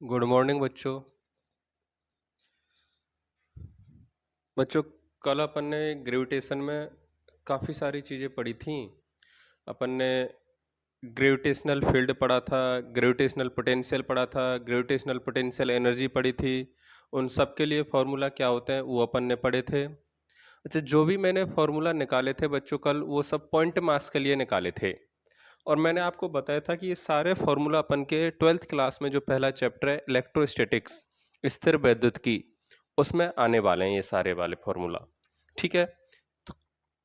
Good morning बच्चों। बच्चों, कल अपन ने ग्रेविटेशन में काफ़ी सारी चीज़ें पढ़ी थी। अपन ने ग्रेविटेशनल फील्ड पढ़ा था, ग्रेविटेशनल पोटेंशियल पढ़ा था, ग्रेविटेशनल पोटेंशियल एनर्जी पढ़ी थी। उन सब के लिए फार्मूला क्या होते हैं वो अपन ने पढ़े थे। अच्छा, जो भी मैंने फार्मूला निकाले थे बच्चों कल, वो सब पॉइंट मास के लिए निकाले थे। और मैंने आपको बताया था कि ये सारे फार्मूला अपन के 12th क्लास में जो पहला चैप्टर है इलेक्ट्रोस्टैटिक्स, स्थिर वैद्युतिकी, उसमें आने वाले हैं ये सारे वाले फार्मूला। ठीक है। तो,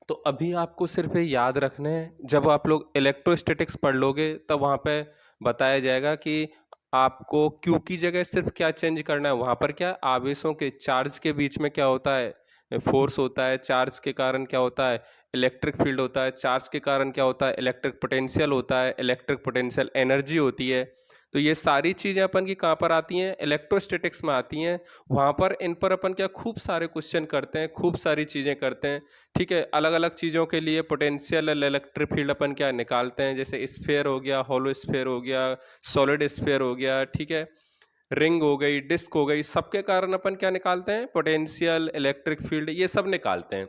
तो अभी आपको सिर्फ ये याद रखना है, जब आप लोग इलेक्ट्रोस्टैटिक्स पढ़ लोगे तब वहाँ पे बताया जाएगा कि आपको क्यू की जगह सिर्फ क्या चेंज करना है। वहाँ पर क्या आवेशों के चार्ज के बीच में क्या होता है, फोर्स होता है। चार्ज के कारण क्या होता है, इलेक्ट्रिक फील्ड होता है। चार्ज के कारण क्या होता है, इलेक्ट्रिक पोटेंशियल होता है। इलेक्ट्रिक पोटेंशियल एनर्जी होती है। तो ये सारी चीज़ें अपन की कहाँ पर आती हैं, इलेक्ट्रोस्टैटिक्स में आती हैं। वहाँ पर इन पर अपन क्या खूब सारे क्वेश्चन करते हैं, खूब सारी चीज़ें करते हैं। ठीक है। अलग अलग चीज़ों के लिए पोटेंशियल इलेक्ट्रिक फील्ड अपन क्या निकालते हैं, जैसे स्फेयर हो गया, होलो स्फेयर हो गया, सॉलिड स्फेयर हो गया। ठीक है। रिंग हो गई, डिस्क हो गई, सबके कारण अपन क्या निकालते हैं, पोटेंशियल इलेक्ट्रिक फील्ड, ये सब निकालते हैं।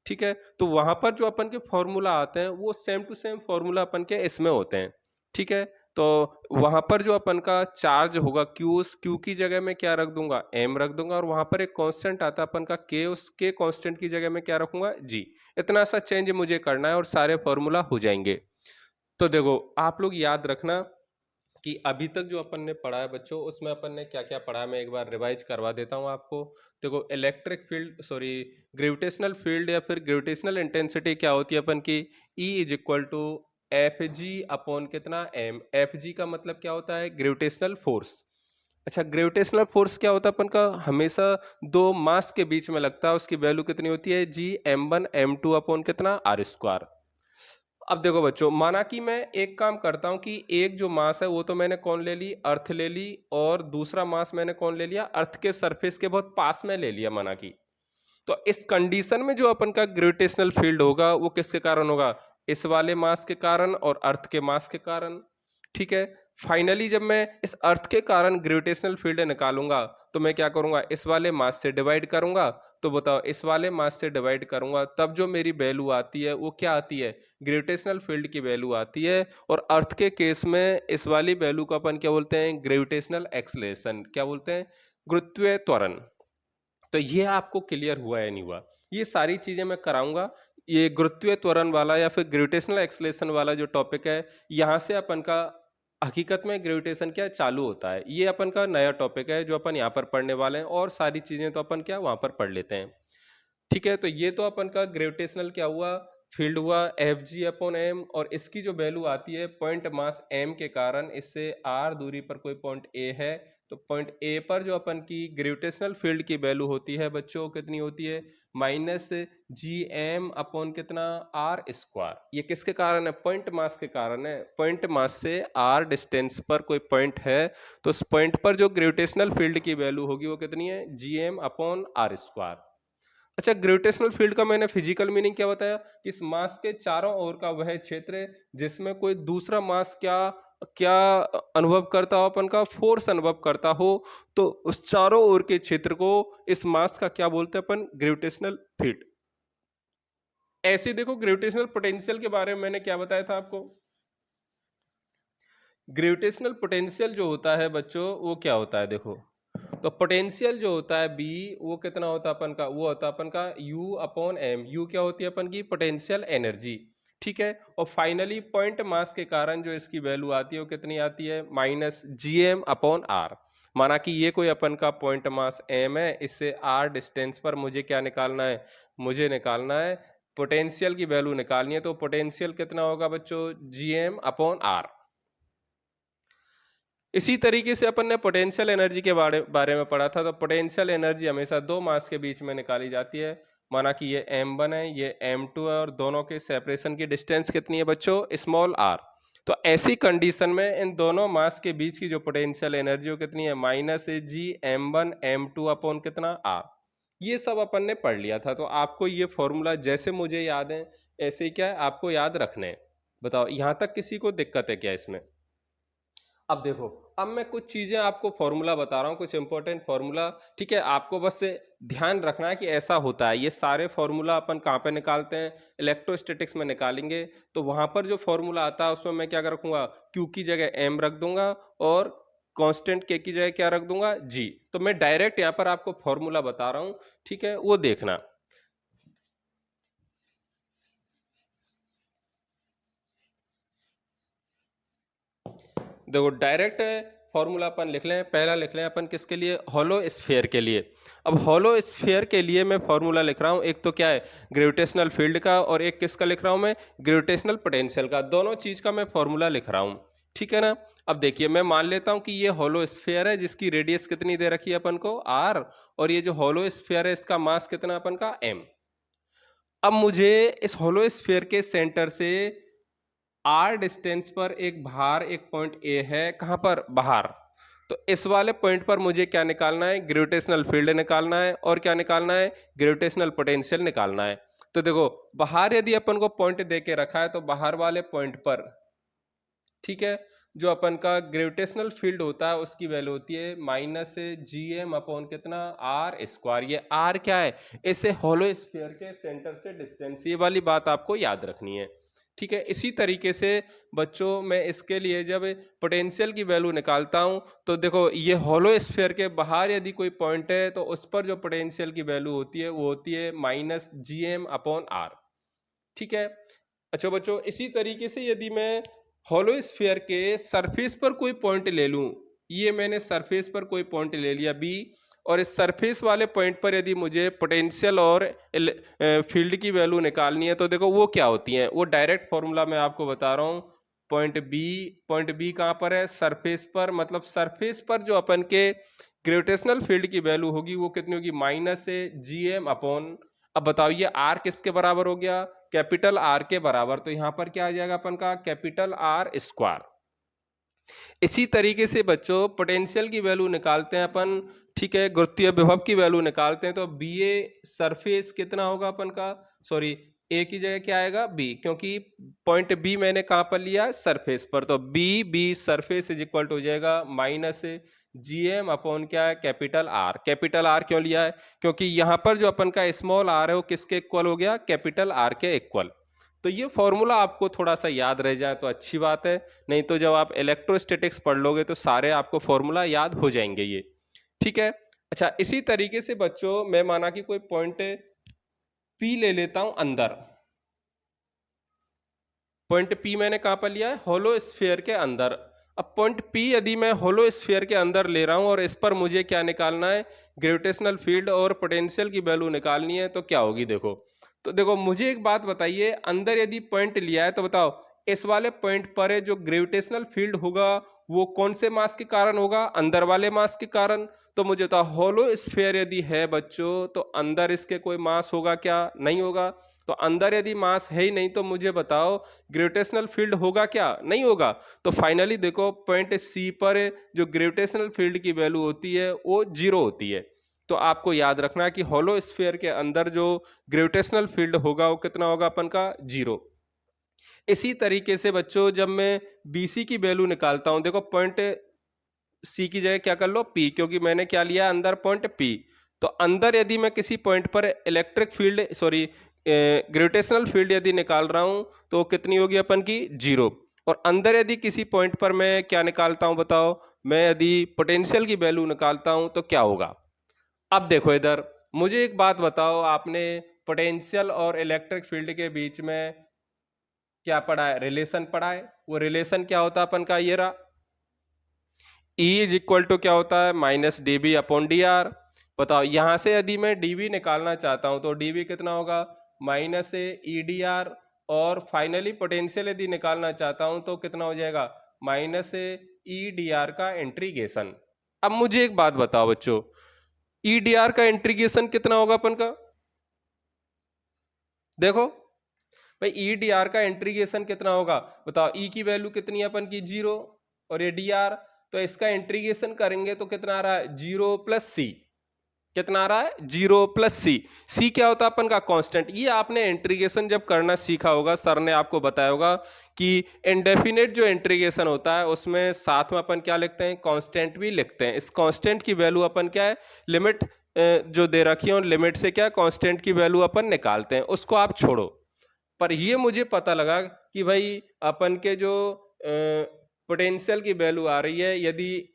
ठीक है। तो वहां पर जो अपन के फॉर्मूला आते हैं वो सेम टू सेम फॉर्मूला अपन के इसमें होते हैं। ठीक है। तो वहां पर जो अपन का चार्ज होगा क्यू, उस क्यू की जगह में क्या रख दूंगा, एम रख दूंगा। और वहां पर एक कांस्टेंट आता है अपन का के, उस के कांस्टेंट की जगह में क्या रखूंगा, जी। इतना सा चेंज मुझे करना है और सारे फॉर्मूला हो जाएंगे। तो देखो, आप लोग याद रखना कि अभी तक जो अपन ने पढ़ा है बच्चों, उसमें अपन ने क्या क्या पढ़ा है, मैं एक बार रिवाइज करवा देता हूँ आपको। देखो, electric field, sorry, gravitational field या फिर ग्रेविटेशनल इंटेंसिटी क्या होती है अपन की, E is equal to F G upon कितना, एम। एफ जी का मतलब क्या होता है, ग्रेविटेशनल फोर्स। अच्छा, ग्रेविटेशनल फोर्स क्या होता है अपन का, हमेशा दो मास के बीच में लगता है। उसकी वैल्यू कितनी होती है, जी M1 M2 अपॉन कितना, आर स्क्वायर। अब देखो बच्चों, माना कि मैं एक काम करता हूं कि एक जो मास है वो तो मैंने कौन ले ली, अर्थ ले ली। और दूसरा मास मैंने कौन ले लिया, अर्थ के सरफेस के बहुत पास में ले लिया, माना कि। तो इस कंडीशन में जो अपन का ग्रेविटेशनल फील्ड होगा वो किसके कारण होगा, इस वाले मास के कारण और अर्थ के मास के कारण। ठीक है। फाइनली जब मैं इस अर्थ के कारण ग्रेविटेशनल फील्ड निकालूंगा तो मैं क्या करूंगा, इस वाले मास से डिवाइड करूंगा। तो बताओ, इस वाले मास से डिवाइड करूंगा तब जो मेरी वैल्यू आती है वो क्या आती है, ग्रेविटेशनल फील्ड की वैल्यू आती है। और अर्थ के केस में इस वाली वैल्यू को अपन क्या बोलते हैं, ग्रेविटेशनल एक्सलेशन, क्या बोलते हैं, गुरुत्वीय त्वरण। तो ये आपको क्लियर हुआ या नहीं हुआ, ये सारी चीजें मैं कराऊंगा। ये गुरुत्वीय त्वरण वाला या फिर ग्रेविटेशनल एक्सलेशन वाला जो टॉपिक है, यहाँ से अपन का हकीकत में ग्रेविटेशन क्या चालू होता है, ये अपन का नया टॉपिक है जो अपन यहाँ पर पढ़ने वाले हैं। और सारी चीजें तो अपन क्या वहां पर पढ़ लेते हैं। ठीक है। तो ये तो अपन का ग्रेविटेशनल क्या हुआ, फील्ड हुआ, एफ जी अपॉन एम। और इसकी जो वैल्यू आती है पॉइंट मास एम के कारण, इससे आर दूरी पर कोई पॉइंट ए है, तो पॉइंट ए पर जो अपन की ग्रेविटेशनल फील्ड की वैल्यू होती है बच्चों, कितनी होती है, माइनस जी एम अपॉन कितना, आर स्क्वायर। ये किसके कारण है, पॉइंट मास के कारण है। पॉइंट मास से आर डिस्टेंस पर कोई पॉइंट है, तो उस पॉइंट पर जो ग्रेविटेशनल फील्ड की वैल्यू होगी वो कितनी है, G M upon R square. अच्छा, ग्रेविटेशनल फील्ड का मैंने फिजिकल मीनिंग क्या बताया, कि इस मास के चारों ओर का वह क्षेत्र जिसमें कोई दूसरा मास क्या क्या अनुभव करता हो, अपन का फोर्स अनुभव करता हो, तो उस चारों ओर के क्षेत्र को, इस मास का क्या बोलते हैं अपन, ग्रेविटेशनल फील्ड। ऐसे देखो, ग्रेविटेशनल पोटेंशियल के बारे में मैंने क्या बताया था आपको, ग्रेविटेशनल पोटेंशियल जो होता है बच्चों वो क्या होता है, देखो। तो पोटेंशियल जो होता है बी, वो कितना होता है अपन का, वो होता है अपन का यू अपॉन एम। यू क्या होती है अपन की, पोटेंशियल एनर्जी। ठीक है। और फाइनली पॉइंट मास के कारण जो इसकी वैल्यू आती है वो कितनी आती है, माइनस जी एम अपॉन आर। माना कि ये कोई अपन का पॉइंट मास एम है, इससे आर डिस्टेंस पर मुझे क्या निकालना है, मुझे निकालना है पोटेंशियल की वैल्यू निकालनी है। तो पोटेंशियल कितना होगा बच्चों, जी एम अपॉन आर। इसी तरीके से अपन ने पोटेंशियल एनर्जी के बारे में पढ़ा था। तो पोटेंशियल एनर्जी हमेशा दो मास के बीच में निकाली जाती है। माना कि ये m1 है, ये m2 है, और दोनों के सेपरेशन की डिस्टेंस कितनी है बच्चों, स्मॉल r। तो ऐसी कंडीशन में इन दोनों मास के बीच की जो पोटेंशियल एनर्जी वो कितनी है, माइनस जी m1 m2 अपॉन कितना, r। ये सब अपन ने पढ़ लिया था। तो आपको ये फॉर्मूला जैसे मुझे याद है ऐसे ही क्या है आपको याद रखने हैं। बताओ, यहां तक किसी को दिक्कत है क्या इसमें। अब देखो, अब मैं कुछ चीजें आपको फॉर्मूला बता रहा हूँ, कुछ इंपॉर्टेंट फॉर्मूला। ठीक है, आपको बस ध्यान रखना है कि ऐसा होता है। ये सारे फॉर्मूला अपन कहाँ पे निकालते हैं? इलेक्ट्रोस्टैटिक्स में निकालेंगे। तो वहां पर जो फॉर्मूला आता है उसमें मैं क्या रखूंगा? क्यू की जगह एम रख दूंगा और कांस्टेंट के की जगह क्या रख दूंगा? जी। तो मैं डायरेक्ट यहाँ पर आपको फॉर्मूला बता रहा हूँ, ठीक है, वो देखना। देखो, डायरेक्ट फॉर्मूला अपन लिख लें। पहला लिख लें अपन किसके लिए? हॉलो स्फीयर के लिए। अब हॉलो स्फीयर के लिए मैं फॉर्मूला लिख रहा हूं, एक तो क्या है ग्रेविटेशनल फील्ड का, और एक किसका लिख रहा हूं मैं? ग्रेविटेशनल पोटेंशियल का। दोनों चीज का मैं फॉर्मूला लिख रहा हूं, ठीक है ना। अब देखिए, मैं मान लेता हूं कि ये हॉलो स्फीयर है जिसकी रेडियस कितनी दे रखी है अपन को? आर। और ये जो हॉलो स्फीयर है इसका मास कितना अपन का? एम। अब मुझे इस हॉलो स्फीयर के सेंटर से आर डिस्टेंस पर एक बाहर एक पॉइंट ए है। कहां पर? बाहर। तो इस वाले पॉइंट पर मुझे क्या निकालना है? ग्रेविटेशनल फील्ड निकालना है। और क्या निकालना है? ग्रेविटेशनल पोटेंशियल निकालना है। तो देखो, बाहर यदि अपन को पॉइंट दे के रखा है तो बाहर वाले पॉइंट पर, ठीक है, जो अपन का ग्रेविटेशनल फील्ड होता है उसकी वैल्यू होती है माइनस जी एम अपॉन कितना? R square. ये आर क्या है? इसे हॉलो स्फीयर के सेंटर से डिस्टेंस, ये वाली बात आपको याद रखनी है, ठीक है। इसी तरीके से बच्चों, मैं इसके लिए जब पोटेंशियल की वैल्यू निकालता हूं तो देखो, ये हॉलो स्फीयर के बाहर यदि कोई पॉइंट है तो उस पर जो पोटेंशियल की वैल्यू होती है वो होती है माइनस जी एम अपॉन आर, ठीक है। अच्छा बच्चों, इसी तरीके से यदि मैं हॉलो स्फीयर के सरफेस पर कोई पॉइंट ले लूं, ये मैंने सरफेस पर कोई पॉइंट ले लिया बी, और इस सरफेस वाले पॉइंट पर यदि मुझे पोटेंशियल और फील्ड की वैल्यू निकालनी है तो देखो वो क्या होती है? वो डायरेक्ट फॉर्मूला मैं आपको बता रहा हूं। पॉइंट बी कहां पर है? सरफेस पर। मतलब सरफेस पर जो अपन के ग्रेविटेशनल फील्ड की वैल्यू होगी वो कितनी होगी? माइनस जी एम अपॉन, अब बताओ ये आर किसके बराबर हो गया? कैपिटल आर के बराबर। तो यहां पर क्या आ जाएगा अपन का? Capital R square. इसी तरीके से बच्चों पोटेंशियल की वैल्यू निकालते हैं अपन, ठीक है, गुरुत्वीय विभव की वैल्यू निकालते हैं। तो बी ए सरफेस कितना होगा अपन का? सॉरी, ए की जगह क्या आएगा? बी, क्योंकि पॉइंट बी मैंने कहां पर लिया? सरफेस पर। तो B surface is equal to हो जाएगा माइनस जी एम अपॉन क्या है? Capital are. कैपिटल आर क्यों लिया है? क्योंकि यहां पर जो अपन का स्मॉल आर है वो किसके इक्वल हो गया? कैपिटल आर के इक्वल। तो ये फॉर्मूला आपको थोड़ा सा याद रह जाए तो अच्छी बात है, नहीं तो जब आप इलेक्ट्रोस्टैटिक्स पढ़ लोगे तो सारे आपको फॉर्मूला याद हो जाएंगे ये, ठीक है। अच्छा, इसी तरीके से बच्चों, मैं माना कि कोई पॉइंट पी ले लेता हूं अंदर। पॉइंट पी मैंने कहां पर लिया है? होलो स्फीयर के अंदर। अब पॉइंट पी यदि मैं होलो स्फीयर के अंदर ले रहा हूं और इस पर मुझे क्या निकालना है? ग्रेविटेशनल फील्ड और पोटेंशियल की वैल्यू निकालनी है, तो क्या होगी? देखो, तो देखो मुझे एक बात बताइए, अंदर यदि पॉइंट लिया है तो बताओ इस वाले पॉइंट पर जो ग्रेविटेशनल फील्ड होगा वो कौन से मास के कारण होगा? अंदर वाले मास के कारण। तो मुझे बताओ, होलो स्फीयर यदि है बच्चों तो अंदर इसके कोई मास होगा क्या? नहीं होगा। तो अंदर यदि मास है ही नहीं तो मुझे बताओ ग्रेविटेशनल फील्ड होगा क्या? नहीं होगा। तो फाइनली देखो, पॉइंट सी पर जो ग्रेविटेशनल फील्ड की वैल्यू होती है वो जीरो होती है। तो आपको याद रखना है कि होलो स्फीयर के अंदर जो ग्रेविटेशनल फील्ड होगा वो कितना होगा अपन का? जीरो। इसी तरीके से बच्चों, जब मैं बीसी की वैल्यू निकालता हूं, देखो पॉइंट सी की जगह क्या कर लो? पी, क्योंकि मैंने क्या लिया अंदर? Point P. तो अंदर यदि मैं किसी पॉइंट पर electric field, sorry, gravitational field यदि निकाल रहा हूं तो कितनी होगी अपन की? जीरो। और अंदर यदि किसी पॉइंट पर मैं क्या निकालता हूं बताओ? मैं यदि पोटेंशियल की वैल्यू निकालता हूं तो क्या होगा? अब देखो इधर, मुझे एक बात बताओ, आपने पोटेंशियल और इलेक्ट्रिक फील्ड के बीच में क्या पढ़ा है? रिलेशन पढ़ा है। वो रिलेशन क्या होता है अपन का? ये रहा, E इज इक्वल टू क्या होता है? Minus D B upon D R. बताओ, यहां से यदि मैं dv निकालना चाहता हूं तो dv कितना होगा? Minus E D R. और फाइनली पोटेंशियल यदि निकालना चाहता हूं तो कितना हो जाएगा? माइनस ई डी आर का इंटीग्रेशन। अब मुझे एक बात बताओ बच्चों, ई डी आर का इंटीग्रेशन कितना होगा अपन का? देखो भाई, ई डी आर का इंटीग्रेशन कितना होगा? बताओ, ई की वैल्यू कितनी है अपन की? जीरो। और ये डी आर, तो इसका इंटीग्रेशन करेंगे तो कितना आ रहा है? जीरो प्लस सी। कितना आ रहा है, 0 प्लस सी। सी क्या होता है अपन का, कांस्टेंट। ये आपने इंटीग्रेशन जब करना सीखा होगा, सर ने आपको बताया होगा कि इंडेफिनेट जो इंटीग्रेशन होता है उसमें साथ में अपन क्या लिखते हैं, कांस्टेंट भी लिखते हैं। इस कांस्टेंट की वैल्यू अपन क्या है, लिमिट जो दे रखी है, लिमिट से क्या कांस्टेंट की वैल्यू अपन निकालते हैं, उसको आप छोड़ो। पर ये मुझे पता लगा कि भाई अपन के जो पोटेंशियल की वैल्यू आ रही है, यदि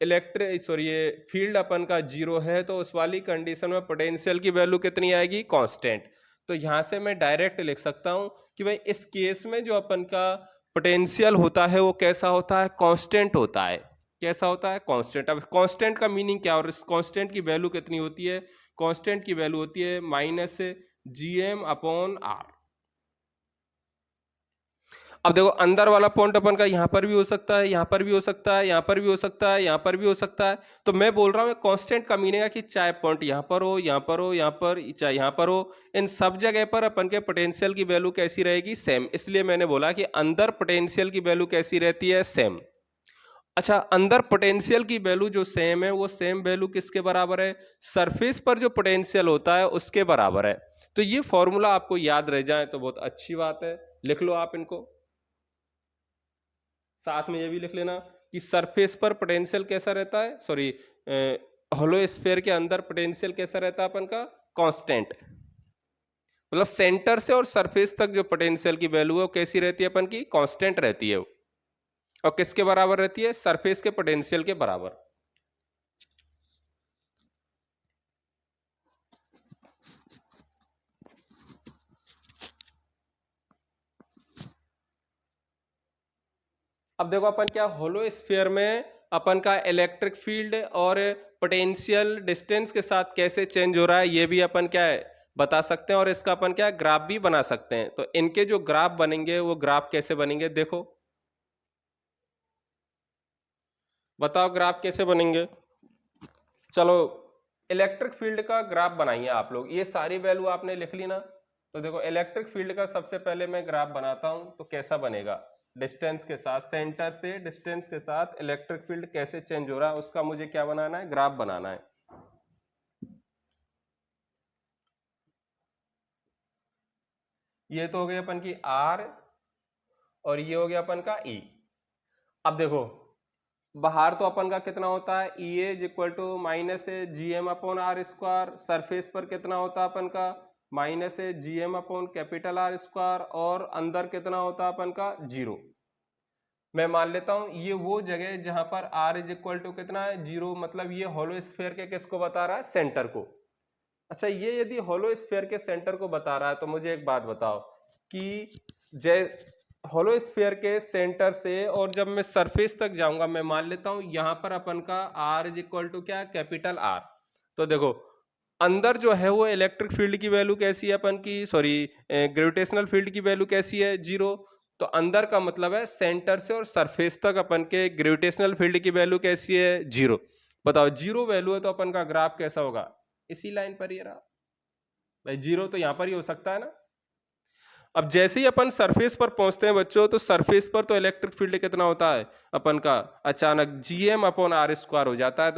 ये फील्ड अपन का 0 है, तो उस वाली कंडीशन में पोटेंशियल की वैल्यू कितनी आएगी, कांस्टेंट। तो यहां से मैं डायरेक्ट लिख सकता हूं कि भाई इस केस में जो अपन का पोटेंशियल होता है वो कैसा होता है, कांस्टेंट होता है। कैसा होता है, कांस्टेंट। अब कांस्टेंट का मीनिंग क्या, और इस कांस्टेंट की वैल्यू कितनी होती है, कांस्टेंट की वैल्यू होती है -gm/r। अब देखो अंदर वाला पॉइंट अपन का यहां पर भी हो सकता है, यहां पर भी हो सकता है, यहां पर भी हो सकता है, यहां पर भी हो सकता है। तो मैं बोल रहा हूं कांस्टेंट का मीनिंग है कि चाहे पॉइंट यहां पर हो, यहां पर हो, यहां पर, चाहे यहां पर हो, इन सब जगह पर अपन के पोटेंशियल की वैल्यू कैसी रहेगी, सेम। इसलिए मैंने बोला कि अंदर पोटेंशियल की वैल्यू कैसी रहती है, सेम। अच्छा, अंदर पोटेंशियल की वैल्यू जो सेम है, वो सेम वैल्यू किसके बराबर है, सरफेस पर जो पोटेंशियल होता है उसके बराबर है। तो ये फॉर्मूला आपको याद रह जाए तो बहुत अच्छी बात है, लिख लो आप इनको। साथ में ये भी लिख लेना कि सरफेस पर पोटेंशियल कैसा रहता है, सॉरी, होलो स्फीयर के अंदर पोटेंशियल कैसा रहता है अपन का, कांस्टेंट। मतलब सेंटर से और सरफेस तक जो पोटेंशियल की वैल्यू है वो कैसी रहती है अपन की, कांस्टेंट रहती है वो। और किसके बराबर रहती है, सरफेस के पोटेंशियल के बराबर। अब देखो अपन क्या, होलो स्फीयर में अपन का इलेक्ट्रिक फील्ड और पोटेंशियल डिस्टेंस के साथ कैसे चेंज हो रहा है, ये भी अपन क्या है बता सकते हैं, और इसका अपन क्या ग्राफ भी बना सकते हैं। तो इनके जो ग्राफ बनेंगे वो ग्राफ कैसे बनेंगे, देखो बताओ ग्राफ कैसे बनेंगे। चलो इलेक्ट्रिक फील्ड का ग्राफ बनाइए आप लोग, ये सारी वैल्यू आपने लिख ली ना। तो देखो इलेक्ट्रिक फील्ड का सबसे पहले मैं ग्राफ बनाता हूं, तो कैसा बनेगा, डिस्टेंस के साथ, सेंटर से डिस्टेंस के साथ इलेक्ट्रिक फील्ड कैसे चेंज हो रहा है उसका मुझे क्या बनाना है, ग्राफ बनाना है। ये तो हो गया अपन की आर, और ये हो गया अपन का ई। अब देखो बाहर तो अपन का कितना होता है, E as equal to -gm/r²। Surface पर कितना होता है अपन का, -gm/R²। और अंदर कितना होता है अपन का, 0। मैं मान लेता हूं ये वो जगह जहां पर r इज इक्वल टू कितना है, 0। मतलब ये होलो स्फीयर के किसको बता रहा है, सेंटर को। अच्छा, ये यदि होलो स्फीयर के सेंटर को बता रहा है तो मुझे एक बात बताओ कि जय होलो स्फीयर के सेंटर से, और जब मैं सरफेस तक जाऊंगा, मैं मान लेता हूं यहां पर अपन का r इज इक्वल टू क्या, कैपिटल R। तो देखो अंदर जो है वो इलेक्ट्रिक फील्ड की वैल्यू कैसी है अपन की, सॉरी ग्रेविटेशनल फील्ड की वैल्यू कैसी है, 0। तो अंदर का मतलब है सेंटर से और सरफेस तक अपन के ग्रेविटेशनल फील्ड की वैल्यू कैसी है, 0। बताओ 0 वैल्यू है तो अपन का ग्राफ कैसा होगा, इसी लाइन पर ही रहा भाई, 0 तो यहां पर ही हो सकता है ना। अब जैसे ही अपन सरफेस पर पहुंचते हैं बच्चों, तो सरफेस पर तो इलेक्ट्रिक फील्ड कितना होता है अपन का, अचानक gm/r² हो जाता है।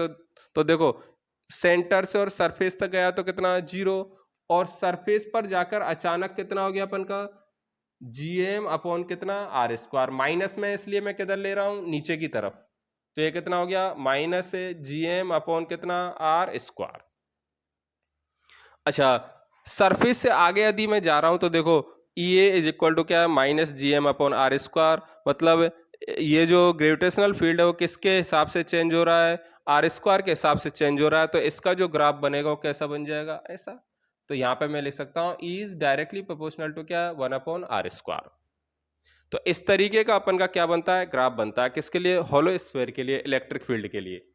तो देखो सेंटर से और सरफेस तक गया तो कितना, 0। और सरफेस पर जाकर अचानक कितना हो गया अपन का, gm/ कितना, r²। माइनस में इसलिए मैं किधर ले रहा हूं, नीचे की तरफ। तो ये कितना हो गया, -gm/ कितना, r²। अच्छा, सरफेस से आगे यदि मैं जा रहा हूं तो देखो ई ए इज इक्वल टू क्या है, -gm/r²। मतलब ये जो ग्रेविटेशनल फील्ड है वो किसके हिसाब से चेंज हो रहा है, r² के हिसाब से चेंज हो रहा है। तो इसका जो ग्राफ बनेगा वो कैसा बन जाएगा, ऐसा। तो यहां पे मैं लिख सकता हूं E is directly proportional to क्या, 1/r²। तो इस तरीके का अपन का क्या बनता है, ग्राफ बनता है, किसके लिए, होलो स्फीयर के लिए, इलेक्ट्रिक फील्ड के लिए।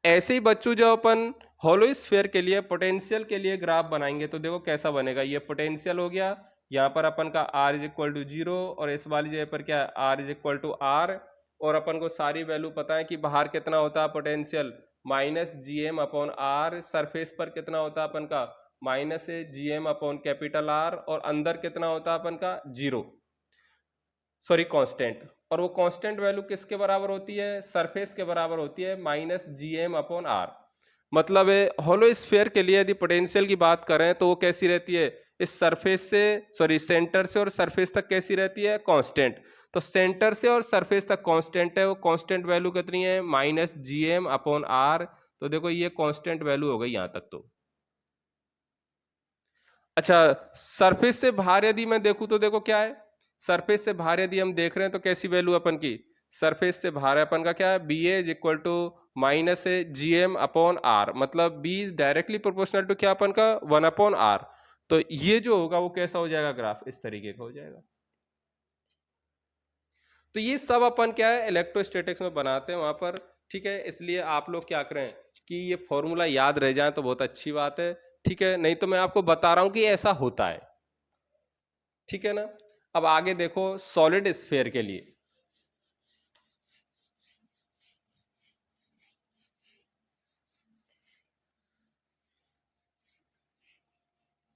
ऐसे ही बच्चों जब अपन होलो स्फीयर के लिए पोटेंशियल के लिए ग्राफ बनाएंगे तो देखो कैसा बनेगा। ये पोटेंशियल हो गया, यहाँ पर अपन का r इज इक्वल टू 0, और इस वाली जगह पर क्या है, r is equal to r। और अपन को सारी वैल्यू पता है कि बाहर कितना होता है पोटेंशियल, -gm/r। सरफेस पर कितना होता है अपन का, -gm/R। और अंदर कितना होता है अपन का, 0, सॉरी कांस्टेंट। और वो कांस्टेंट वैल्यू किसके बराबर होती है, सरफेस के बराबर होती है, -gm/r। मतलब होलो स्फीयर के लिए यदि पोटेंशियल की बात करें तो वो कैसी रहती है, इस सरफेस से सॉरी सेंटर से और सरफेस तक कैसी रहती है, कांस्टेंट। तो सेंटर से और सरफेस तक कांस्टेंट है, वो कांस्टेंट वैल्यू कितनी है, -gm/r। तो देखो ये कांस्टेंट वैल्यू हो गई यहां तक। तो अच्छा, सरफेस से बाहर यदि मैं देखूं तो देखो क्या है, सरफेस से बाहर यदि हम देख रहे हैं तो कैसी वैल्यू अपन की, सरफेस से बाहर अपन का क्या है, B is equal to -gm/r। मतलब B is directly proportional to क्या अपन का 1/r। तो ये जो होगा वो कैसा हो जाएगा, ग्राफ इस तरीके का हो जाएगा। तो ये सब अपन क्या है इलेक्ट्रोस्टैटिक्स में बनाते हैं वहां पर, ठीक है। इसलिए आप लोग क्या करें कि ये फॉर्मूला याद रह जाए तो बहुत अच्छी बात है, ठीक है। नहीं तो मैं आपको बता रहा हूं कि ऐसा होता है, ठीक है ना। अब आगे देखो सॉलिड स्फीयर के लिए।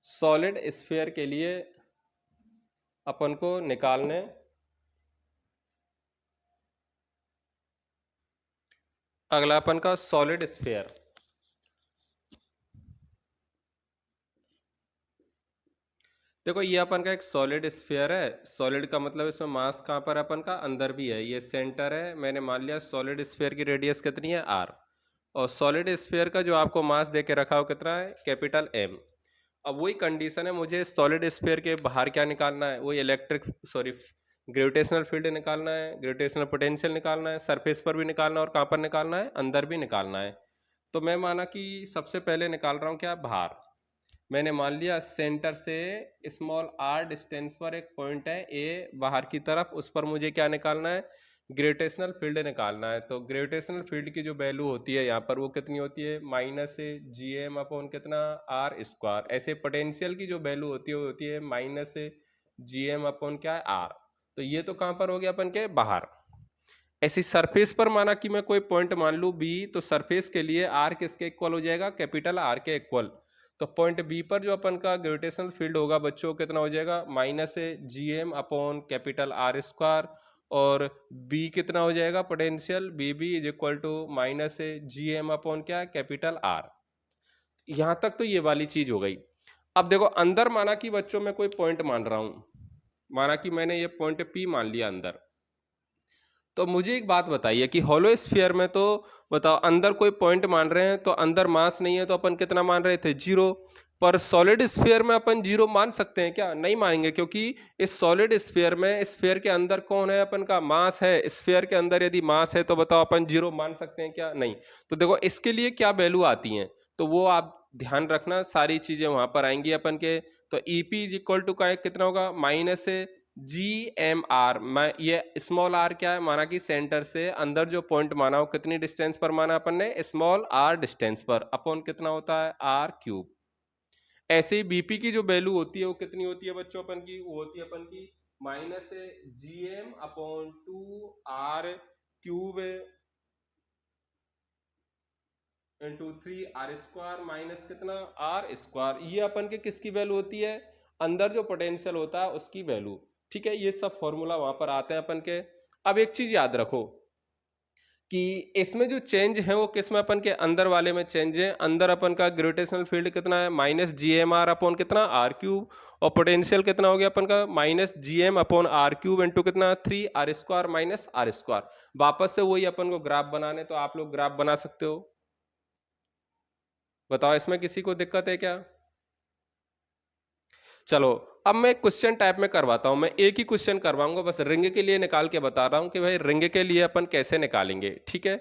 सॉलिड स्फीयर के लिए अपन को निकालने, अगला अपन का सॉलिड स्फीयर। देखो ये अपन का एक सॉलिड स्फीयर है, सॉलिड का मतलब इसमें मास कहाँ पर है अपन का, अंदर भी है, ये सेंटर है। मैंने मान लिया सॉलिड स्फीयर की रेडियस कितनी है, आर। और सॉलिड स्फीयर का जो आपको मास दे के रखा हो कितना है, कैपिटल एम। अब वही कंडीशन है, मुझे सॉलिड स्फीयर के बाहर क्या निकालना है, वही इलेक्ट्रिक सॉरी ग्रेविटेशनल फील्ड निकालना है, ग्रेविटेशनल पोटेंशियल निकालना है, सरफेस पर भी निकालना है और कहाँ पर निकालना है, अंदर भी निकालना है। तो मैं माना कि सबसे पहले निकाल रहा हूँ क्या, बाहर। मैंने मान लिया सेंटर से स्मॉल r डिस्टेंस पर एक पॉइंट है ए बाहर की तरफ, उस पर मुझे क्या निकालना है, ग्रेविटेशनल फील्ड निकालना है। तो ग्रेविटेशनल फील्ड की जो वैल्यू होती है यहाँ पर वो कितनी होती है, -gm/ कितना, r²। ऐसे पोटेंशियल की जो वैल्यू होती है वो होती है -gm/ क्या है, r। तो ये तो कहाँ पर हो गया अपन के, बाहर। ऐसी सरफेस पर माना कि मैं कोई पॉइंट मान लूँ बी, तो सरफेस के लिए आर किसके इक्वल हो जाएगा, कैपिटल आर के इक्वल। तो पॉइंट बी पर जो अपन का ग्रेविटेशनल फील्ड होगा बच्चों कितना हो जाएगा, -gm/R²। और बी कितना हो जाएगा potential, B is equal to -gm/ क्या, कैपिटल आर। यहां तक तो ये वाली चीज हो गई। अब देखो अंदर माना कि बच्चों मैं कोई पॉइंट मान रहा हूं, माना कि मैंने ये पॉइंट पी मान लिया अंदर। तो मुझे एक बात बताइए कि होलो स्फीयर में तो बताओ अंदर कोई पॉइंट मान रहे हैं तो अंदर मास नहीं है, तो अपन कितना मान रहे थे, 0। पर सॉलिड स्फीयर में अपन 0 मान सकते हैं क्या, नहीं मानेंगे, क्योंकि इस सॉलिड स्फीयर में स्फीयर के अंदर कौन है, अपन का मास है। स्फीयर के अंदर यदि मास है तो बताओ अपन 0 मान सकते हैं क्या, नहीं। तो देखो इसके लिए क्या वैल्यू आती हैं, तो वो आप ध्यान रखना, सारी चीजें वहां पर आएंगी अपन के। तो ईपी इज इक्वल टू का कितना होगा, -gm/। मैं ये स्मॉल आर क्या है, माना कि सेंटर से अंदर जो पॉइंट माना हो कितनी डिस्टेंस पर माना अपन ने, स्मॉल r डिस्टेंस पर, अपॉन कितना होता है, r³। ऐसे ही बीपी की जो वैल्यू होती है वो कितनी होती है बच्चों अपन की, वो होती है अपन की -gm/2r³ इंटू 3r² माइनस कितना, r²। ये अपन के किसकी वैल्यू होती है, अंदर जो पोटेंशियल होता है उसकी वैल्यू, ठीक है। ये सब फॉर्मूला वहां पर आते हैं अपन के। अब एक चीज याद रखो कि इसमें जो चेंज है वो किस में, अपन के अंदर वाले में चेंज है। अंदर अपन का ग्रेविटेशनल फील्ड कितना है, -gm/r/ कितना, r³। और पोटेंशियल कितना हो गया अपन का, -gm/r³ इंटू कितना, 3r² माइनस r²। वापस से वही अपन को ग्राफ बनाने, तो आप लोग ग्राफ बना सकते हो। बताओ इसमें किसी को दिक्कत है क्या। चलो अब मैं क्वेश्चन टाइप में करवाता हूं, मैं एक ही क्वेश्चन करवाऊंगा, बस रिंग के लिए निकाल के बता रहा हूं कि भाई रिंग के लिए अपन कैसे निकालेंगे, ठीक है।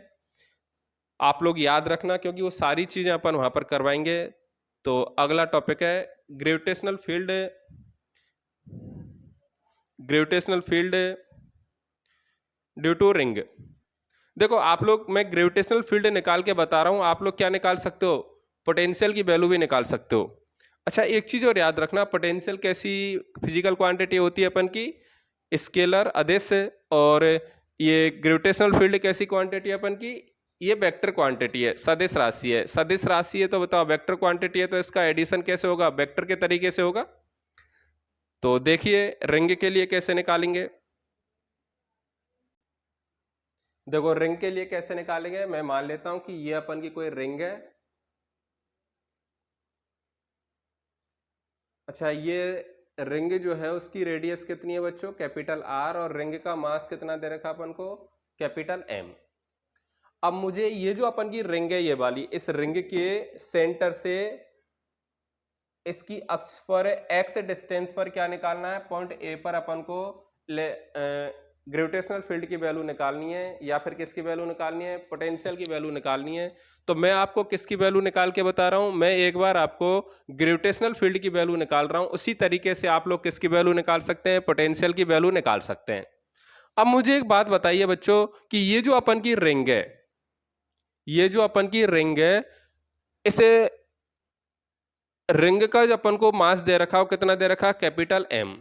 आप लोग याद रखना क्योंकि वो सारी चीजें अपन वहां पर करवाएंगे। तो अगला टॉपिक है gravitational field, gravitational field due to ring. देखो आप लोग, मैं ग्रेविटेशनल फील्ड निकाल के बता रहा हूं, आप लोग क्या निकाल सकते हो, पोटेंशियल की वैल्यू भी निकाल सकते हो। अच्छा एक चीज और याद रखना, पोटेंशियल कैसी फिजिकल क्वांटिटी होती है अपन की, स्केलर अदिश। और ये ग्रेविटेशनल फील्ड कैसी क्वांटिटी है अपन की, ये वेक्टर क्वांटिटी है, सदिश राशि है। सदिश राशि है तो बताओ वेक्टर क्वांटिटी है तो इसका एडिशन कैसे होगा, वेक्टर के तरीके से होगा। तो देखिए रिंग के लिए कैसे निकालेंगे। देखो रिंग के लिए कैसे निकालेंगे, मैं मान लेता हूं कि ये अपन की कोई रिंग है, अच्छा, ये रिंग जो है उसकी रेडियस कितनी है बच्चों? कैपिटल आर, और रिंग का मास कितना दे रखा अपन को? Capital M. अब मुझे ये जो अपन की रिंग है ये वाली, इस रिंग के सेंटर से इसकी अक्ष पर एक्स डिस्टेंस पर क्या निकालना है? पॉइंट ए पर अपन को ग्रेविटेशनल फील्ड की वैल्यू निकालनी है, या फिर किसकी वैल्यू निकालनी है? पोटेंशियल की वैल्यू निकालनी है। तो मैं आपको किसकी वैल्यू निकाल के बता रहा हूं? मैं एक बार आपको ग्रेविटेशनल फील्ड की वैल्यू निकाल रहा हूं, उसी तरीके से आप लोग किसकी वैल्यू निकाल सकते हैं? पोटेंशियल की वैल्यू निकाल सकते हैं। अब मुझे एक बात बताइए बच्चों कि ये जो अपन की रिंग है, ये जो अपन की रिंग है, इसे रिंग का जो अपन को मास दे रखा हो, कितना दे रखा? Capital M.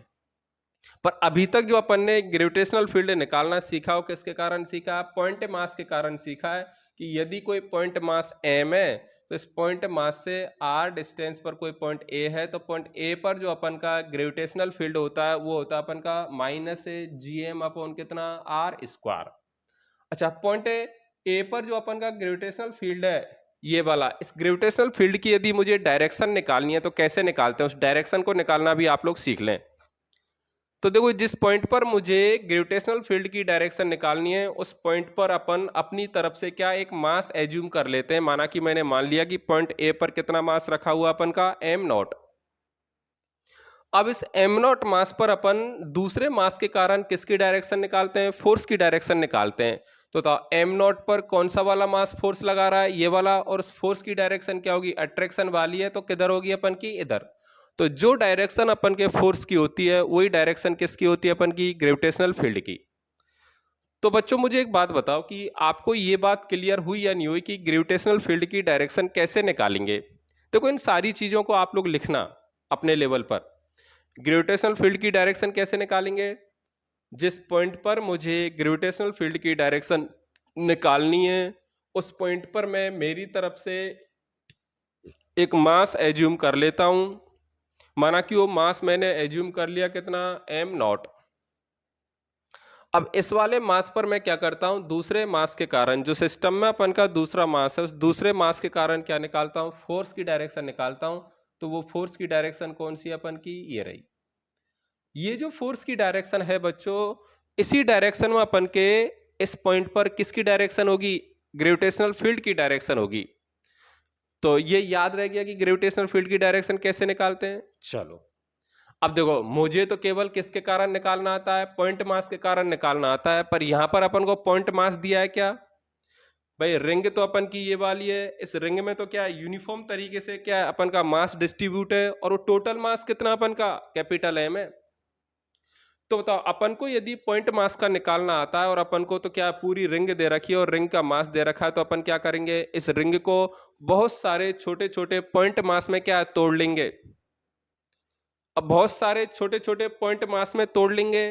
पर अभी तक जो अपन ने ग्रेविटेशनल फील्ड निकालना सीखा हो, किसके कारण सीखा? पॉइंट मास के कारण सीखा है कि यदि कोई पॉइंट मास एम है तो इस पॉइंट मास से आर डिस्टेंस पर कोई पॉइंट ए है, तो पॉइंट ए पर जो अपन का ग्रेविटेशनल फील्ड होता है वो होता है अपन का माइनस जी एम अपॉन कितना? R square. अच्छा, पॉइंट ए पर जो अपन का ग्रेविटेशनल फील्ड है ये वाला, इस ग्रेविटेशनल फील्ड की यदि मुझे डायरेक्शन निकालनी है तो कैसे निकालते हैं? उस डायरेक्शन को निकालना भी आप लोग सीख लें। तो देखो, जिस पॉइंट पर मुझे ग्रेविटेशनल फील्ड की डायरेक्शन निकालनी है उस पॉइंट पर अपन अपनी तरफ से क्या एक मास एज्यूम कर लेते हैं। माना कि मैंने मान लिया कि पॉइंट ए पर कितना मास रखा हुआ अपन का? Am not. अब इस एम नॉट मास पर अपन दूसरे मास के कारण किसकी डायरेक्शन निकालते हैं? फोर्स की डायरेक्शन निकालते हैं। तो एम नॉट पर कौन सा वाला मास फोर्स लगा रहा है? ये वाला। और उस फोर्स की डायरेक्शन क्या होगी? अट्रैक्शन वाली है, तो किधर होगी अपन की? इधर। तो जो डायरेक्शन अपन के फोर्स की होती है वही डायरेक्शन किसकी होती है? अपन की ग्रेविटेशनल फील्ड की। तो बच्चों मुझे एक बात बताओ कि आपको ये बात क्लियर हुई या नहीं हुई कि ग्रेविटेशनल फील्ड की डायरेक्शन कैसे निकालेंगे? देखो, इन सारी चीजों को आप लोग लिखना अपने लेवल पर। ग्रेविटेशनल फील्ड की डायरेक्शन कैसे निकालेंगे? जिस पॉइंट पर मुझे ग्रेविटेशनल फील्ड की डायरेक्शन निकालनी है उस पॉइंट पर मैं मेरी तरफ से एक मास एज्यूम कर लेता हूं। माना कि वो मास मैंने एज्यूम कर लिया कितना? Am not. अब इस वाले मास पर मैं क्या करता हूं? दूसरे मास के कारण, जो सिस्टम में अपन का दूसरा मास है, उस दूसरे मास के कारण क्या निकालता हूं? फोर्स की डायरेक्शन निकालता हूं। तो वो फोर्स की डायरेक्शन कौन सी अपन की? ये रही। ये जो फोर्स की डायरेक्शन है बच्चों, इसी डायरेक्शन में अपन के इस पॉइंट पर किसकी डायरेक्शन होगी? ग्रेविटेशनल फील्ड की डायरेक्शन होगी। तो ये याद रह गया कि ग्रेविटेशनल फील्ड की डायरेक्शन कैसे निकालते हैं। चलो, अब देखो, मुझे तो केवल किसके कारण निकालना आता है? पॉइंट मास के कारण निकालना आता है। पर यहां पर अपन को पॉइंट मास दिया है क्या? भाई, रिंग तो अपन की ये वाली है। इस रिंग में तो क्या है? यूनिफॉर्म तरीके से क्या है? अपन का मास डिस्ट्रीब्यूट है, और वो टोटल मास कितना अपन का? कैपिटल एम है। तो बताओ, अपन को यदि पॉइंट मास का निकालना आता है और अपन को तो क्या पूरी रिंग दे रखी है और रिंग का मास दे रखा है, तो अपन क्या करेंगे? इस रिंग को बहुत सारे छोटे छोटे पॉइंट मास में क्या तोड़ लेंगे। अब बहुत सारे छोटे छोटे पॉइंट मास में तोड़ लेंगे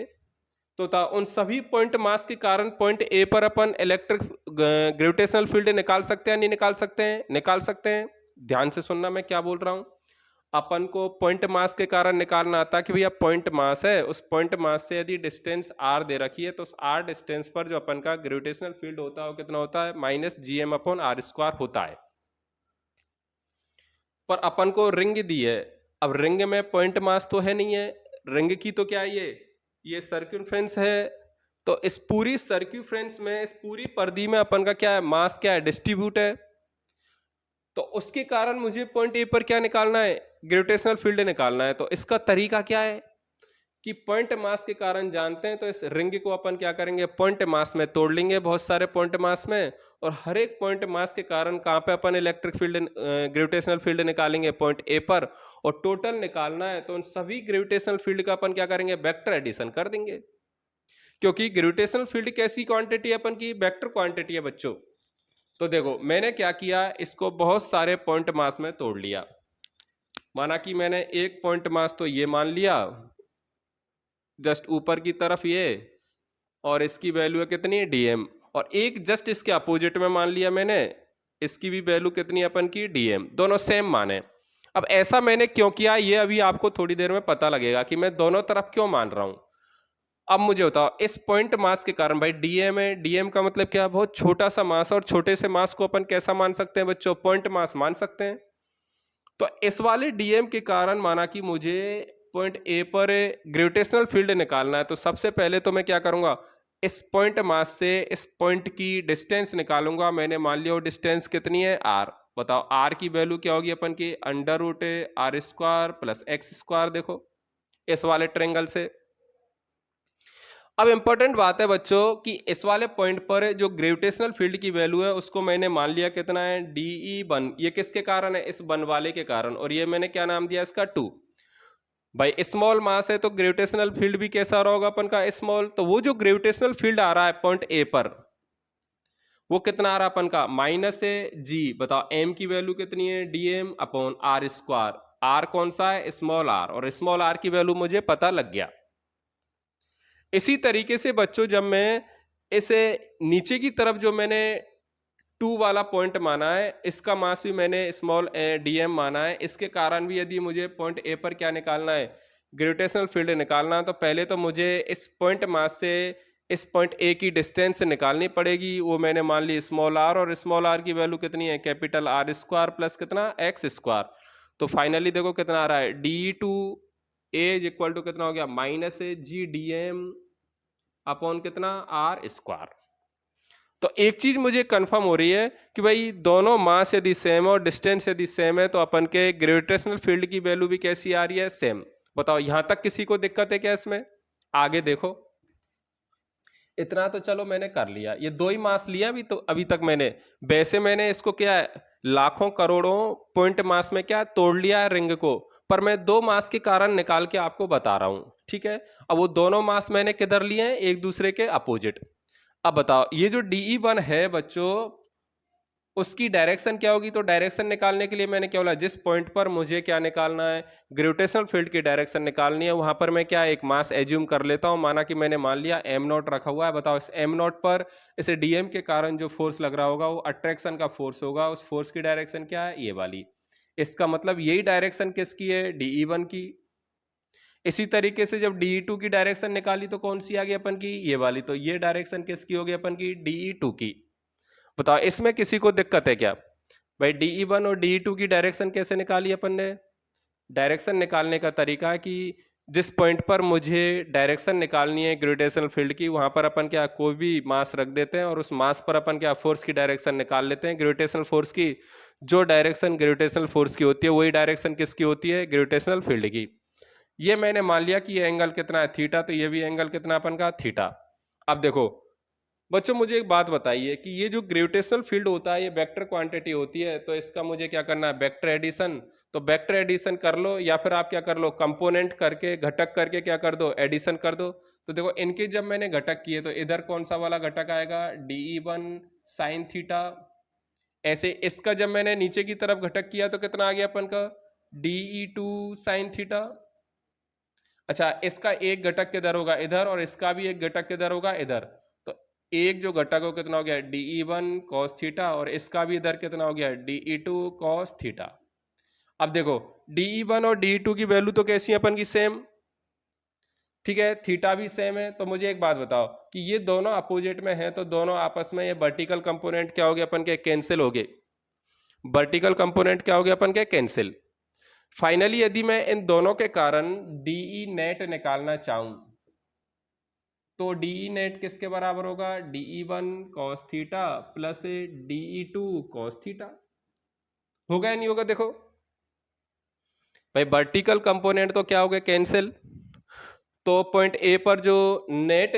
तो उन सभी पॉइंट मास के कारण पॉइंट ए पर अपन इलेक्ट्रिक ग्रेविटेशनल फील्ड निकाल सकते हैं? नहीं निकाल सकते हैं? निकाल सकते हैं। ध्यान से सुनना मैं क्या बोल रहा हूं। अपन को पॉइंट मास के कारण निकालना आता है कि भैया पॉइंट मास है, उस पॉइंट मास से यदि डिस्टेंस आर दे रखी है तो उस आर डिस्टेंस पर जो अपन का ग्रेविटेशनल फील्ड होता है वो कितना होता है? माइनस जी एम अपॉन आर स्क्वायर होता है। पर अपन को रिंग दी है। अब रिंग में पॉइंट मास तो है नहीं है। रिंग की तो क्या है? ये सर्क्यूफ्रेंस है। तो इस पूरी सर्क्यूफ्रेंस में, इस पूरी परिधि में अपन का क्या है? मास क्या है? डिस्ट्रीब्यूट है। तो उसके कारण मुझे पॉइंट ए पर क्या निकालना है? ग्रेविटेशनल फील्ड निकालना है। तो इसका तरीका क्या है कि पॉइंट मास के कारण जानते हैं, तो इस रिंग को अपन क्या करेंगे? पॉइंट मास में तोड़ लेंगे, बहुत सारे पॉइंट मास में। और हर एक पॉइंट मास के कारण कहां पे अपन इलेक्ट्रिक फील्ड ग्रेविटेशनल फील्ड निकालेंगे? पॉइंट ए पर। और टोटल निकालना है तो उन सभी ग्रेविटेशनल फील्ड का अपन क्या करेंगे? वेक्टर एडिशन कर देंगे। क्योंकि ग्रेविटेशनल फील्ड कैसी क्वांटिटी है? अपन की वेक्टर क्वांटिटी है बच्चों। तो देखो, मैंने क्या किया, इसको बहुत सारे पॉइंट मास में तोड़ लिया। माना कि मैंने एक पॉइंट मास तो ये मान लिया जस्ट ऊपर की तरफ ये, और इसकी वैल्यू है कितनी? डीएम। और एक जस्ट इसके अपोजिट में मान लिया मैंने, इसकी भी वैल्यू कितनी अपन की? डीएम। दोनों सेम माने। अब ऐसा मैंने क्यों किया ये अभी आपको थोड़ी देर में पता लगेगा कि मैं दोनों तरफ क्यों मान रहा हूं। अब मुझे बताओ, इस पॉइंट मास के कारण, भाई डीएम है, डीएम का मतलब क्या? बहुत छोटा सा मास। और छोटे से मास को अपन कैसा मान सकते हैं बच्चों? पॉइंट मास मान सकते हैं। तो इस वाले डीएम के कारण माना कि मुझे पॉइंट ए पर ग्रेविटेशनल फील्ड निकालना है, तो सबसे पहले तो मैं क्या करूंगा, इस पॉइंट मास से इस पॉइंट की डिस्टेंस निकालूंगा। मैंने मान लिया वो डिस्टेंस कितनी है, आर। बताओ आर की वैल्यू क्या होगी अपन की, under root R square plus x square. देखो इस वाले ट्रेंगल से। अब इंपॉर्टेंट बात है बच्चों कि इस वाले पॉइंट पर जो ग्रेविटेशनल फील्ड की वैल्यू है उसको मैंने मान लिया कितना है, DE1। ये किसके कारण है, इस वन वाले के कारण। और ये मैंने क्या नाम दिया इसका, 2। भाई स्मॉल मास है तो ग्रेविटेशनल फील्ड भी कैसा रहा होगा अपन का, स्मॉल। तो वो जो ग्रेविटेशनल फील्ड आ रहा है पॉइंट ए पर, वो कितना आ रहा है अपन का, -g। बताओ m की वैल्यू कितनी है, dm upon R square. R कौन सा है, स्मॉल आर, और स्मॉल आर की वैल्यू मुझे पता लग गया। इसी तरीके से बच्चों जब मैं इसे नीचे की तरफ जो मैंने 2 वाला पॉइंट माना है, इसका मास भी मैंने स्मॉल dm माना है। इसके कारण भी यदि मुझे पॉइंट ए पर क्या निकालना है, ग्रेविटेशनल फील्ड निकालना है, तो पहले तो मुझे इस पॉइंट मास से इस पॉइंट ए की डिस्टेंस निकालनी पड़ेगी। वो मैंने मान ली स्मॉल आर, और स्मॉल आर की वैल्यू कितनी है, कैपिटल आर स्क्वायर प्लस कितना, एक्स स्क्वायर। तो फाइनली देखो कितना आ रहा है, D2A इज इक्वल टू कितना हो गया, -GDM अपॉन कितना, आर स्क्वायर। तो एक चीज मुझे कंफर्म हो रही है कि भाई दोनों मास यदि सेम है और डिस्टेंस यदि सेम है, तो अपन के ग्रेविटेशनल फील्ड की वैल्यू भी कैसी आ रही है, सेम। बताओ यहां तक किसी को दिक्कत है क्या इसमें, आगे देखो। इतना तो चलो मैंने कर लिया, ये 2 ही मास लिया अभी तो, अभी तक मैंने। वैसे मैंने इसको क्या है, लाखों करोड़ों पॉइंट मास में क्या तोड़ लिया है रिंग को, पर मैं 2 मास के कारण निकाल के आपको बता रहा हूं, ठीक है। अब वो दोनों मास मैंने किधर लिए हैं, एक दूसरे के अपोजिट। अब बताओ ये जो DE1 है बच्चों, उसकी डायरेक्शन क्या होगी। तो डायरेक्शन निकालने के लिए मैंने क्या बोला, जिस पॉइंट पर मुझे क्या निकालना है, ग्रेविटेशनल फील्ड की डायरेक्शन निकालनी है, वहां पर मैं क्या एक मास एज्यूम कर लेता हूं। माना कि मैंने मान लिया m0 रखा हुआ है। बताओ इस m0 पर इसे DM के कारण जो फोर्स लग रहा होगा वो अट्रैक्शन का फोर्स होगा। उस फोर्स की डायरेक्शन क्या है, ये वाली। इसका मतलब यही डायरेक्शन किसकी है, DE1 की। इसी तरीके से जब DE2 की डायरेक्शन निकाली तो कौन सी आ गई अपन की, ये वाली। तो ये डायरेक्शन किसकी होगी अपन की, DE2 की। बताओ इसमें किसी को दिक्कत है क्या। भाई DE1 और DE2 की डायरेक्शन कैसे निकाली अपन ने। डायरेक्शन निकालने का तरीका है कि जिस पॉइंट पर मुझे डायरेक्शन निकालनी है ग्रेविटेशनल फील्ड की, वहां पर अपन क्या कोई भी मास रख देते हैं और उस मास पर अपन क्या फोर्स की डायरेक्शन निकाल लेते हैं। ग्रेविटेशनल फोर्स की जो डायरेक्शन ग्रेविटेशनल फोर्स की होती है, वही डायरेक्शन किसकी होती है, ग्रेविटेशनल फील्ड की। ये मैंने मान लिया कि ये एंगल कितना है, थीटा, तो ये भी एंगल कितना अपन का, थीटा। अब देखो बच्चों मुझे एक बात बताइए कि ये जो ग्रेविटेशनल फील्ड होता है ये वेक्टर क्वांटिटी होती है, तो इसका मुझे क्या करना है, वेक्टर एडिशन। तो वेक्टर एडिशन कर लो, या फिर आप क्या कर लो, कंपोनेंट करके घटक करके क्या कर दो, एडिशन कर दो। तो देखो इनके जब मैंने घटक किए तो इधर कौन सा वाला घटक आएगा, DE1 साइन थीटा। ऐसे इसका जब मैंने नीचे की तरफ घटक किया तो कितना आ गया अपन का, DE2 साइन थीटा। अच्छा इसका एक घटक किधर होगा, इधर, और इसका भी एक घटक किधर होगा, इधर। तो एक जो घटक हो कितना हो गया, DE1 cos थीटा, और इसका भी इधर कितना हो गया, DE2 cos थीटा। अब देखो DE1 और DE2 की वैल्यू तो कैसी है अपन की, सेम, ठीक है, थीटा भी सेम है। तो मुझे एक बात बताओ कि ये दोनों अपोजिट में है, तो दोनों आपस में ये वर्टिकल कंपोनेंट क्या हो गए अपन के, कैंसिल हो गए। वर्टिकल कंपोनेंट क्या हो गया अपन के, कैंसिल। फाइनली यदि मैं इन दोनों के कारण DE नेट निकालना चाहूं, तो DE नेट किसके बराबर होगा, DE1 cos theta plus DE2 cos theta. होगा या नहीं होगा, देखो भाई वर्टिकल कंपोनेंट तो क्या हो गया, कैंसिल। तो पॉइंट ए पर जो नेट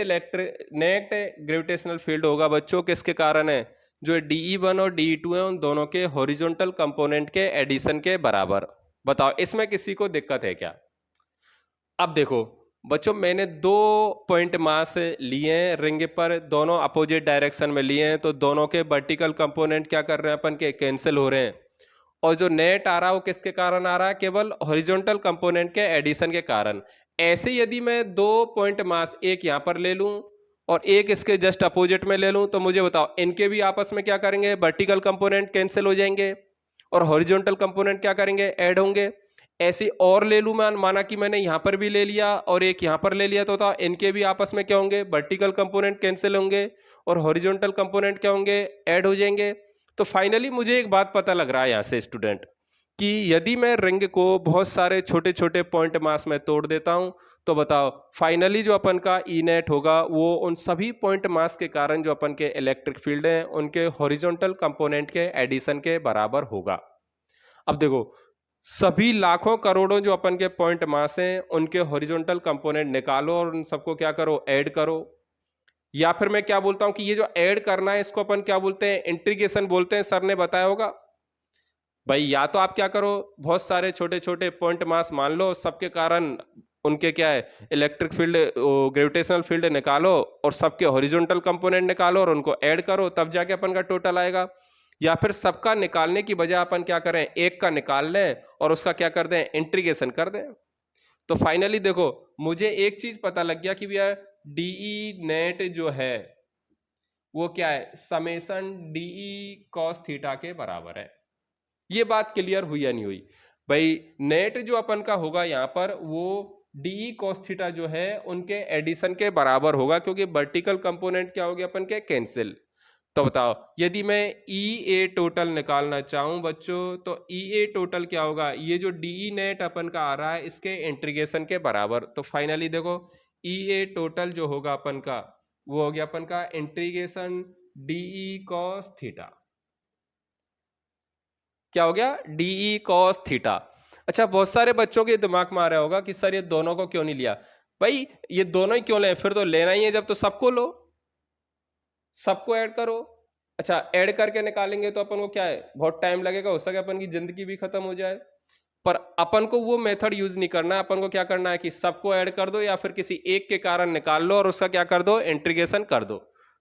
ग्रेविटेशनल फील्ड होगा बच्चों, किसके कारण है, जो DE1 और DE2 है उन दोनों के हॉरिजॉन्टल कंपोनेंट के एडिशन के बराबर। बताओ इसमें किसी को दिक्कत है क्या। अब देखो बच्चों मैंने 2 पॉइंट मास लिए हैं रिंग पर, दोनों अपोजिट डायरेक्शन में लिए हैं, तो दोनों के वर्टिकल कंपोनेंट क्या कर रहे हैं अपन के, कैंसिल हो रहे हैं। और जो नेट आ रहा है वो किसके कारण आ रहा है, केवल हॉरिजॉन्टल कंपोनेंट के एडिशन के कारण। ऐसे यदि मैं 2 पॉइंट मास, एक यहां पर ले लूं और एक इसके जस्ट अपोजिट में ले लूं, तो मुझे बताओ इनके भी आपस में क्या करेंगे, वर्टिकल कंपोनेंट कैंसिल हो जाएंगे और हॉरिजॉन्टल कंपोनेंट क्या करेंगे, ऐड होंगे। ऐसे और ले लूं मैं, माना कि मैंने यहां पर भी ले लिया और एक यहां पर ले लिया, तो था इनके भी आपस में क्या होंगे, वर्टिकल कंपोनेंट कैंसिल होंगे और हॉरिजॉन्टल कंपोनेंट क्या होंगे, ऐड हो जाएंगे। तो फाइनली मुझे एक बात पता लग रहा है यहां से स्टूडेंट, कि यदि मैं रिंग को बहुत सारे छोटे छोटे पॉइंट मास में तोड़ देता हूं तो बताओ फाइनली जो अपन का ई नेट होगा वो उन सभी पॉइंट मास के कारण जो अपन के इलेक्ट्रिक फील्ड हैं उनके हॉरिजॉन्टल कंपोनेंट के एडिशन के बराबर होगा। अब देखो सभी लाखों करोड़ों जो अपन के पॉइंट मास हैं उनके हॉरिजॉन्टल कंपोनेंट निकालो और उन सबको क्या करो, ऐड करो। या फिर मैं क्या बोलता हूं कि ये जो ऐड करना है इसको अपन क्या बोलते हैं, इंटीग्रेशन बोलते हैं, सर ने बताया होगा। भाई या तो आप क्या करो, बहुत सारे छोटे छोटे पॉइंट मास मान लो, सबके कारण उनके क्या है इलेक्ट्रिक फील्ड ग्रेविटेशनल फील्ड निकालो और सबके हॉरिजॉन्टल कंपोनेंट निकालो और उनको ऐड करो, तब जाके अपन का टोटल आएगा। या फिर सबका निकालने की बजाय अपन क्या करें, एक का निकाल लें और उसका क्या कर दें, इंटीग्रेशन कर दें। तो फाइनली देखो मुझे एक चीज पता लग गया कि भैया डीई नेट जो है वो क्या है, समेसन डीई कॉस थीटा के बराबर है। ये बात क्लियर हुई या नहीं हुई? भाई नेट जो अपन का होगा यहाँ पर वो डी कॉस थीटा जो है उनके एडिशन के बराबर होगा, क्योंकि वर्टिकल कंपोनेंट क्या हो गया अपन के, कैंसिल। तो बताओ यदि मैं ई ए टोटल निकालना चाहूं बच्चों तो ई ए टोटल क्या होगा, ये जो डी नेट अपन का आ रहा है इसके इंटीग्रेशन के बराबर। तो फाइनली देखो ई ए टोटल जो होगा अपन का वो हो गया अपन का इंटीग्रेशन डीई कॉस थीटा। क्या हो गया, डीई कॉस थीटा। अच्छा बहुत सारे बच्चों के दिमाग में आ रहा होगा कि सर ये दोनों को क्यों नहीं लिया। भाई ये दोनों ही क्यों लें, फिर तो लेना ही है जब, तो सबको लो, सबको ऐड करो। अच्छा ऐड करके निकालेंगे तो अपन को क्या है, बहुत टाइम लगेगा, हो सके अपन की जिंदगी भी खत्म हो जाए। पर अपन को वो मेथड यूज नहीं करना है, अपन को क्या करना है कि सबको ऐड कर दो या फिर किसी एक के कारण निकाल लो और उसका क्या कर दो, इंटीग्रेशन कर दो।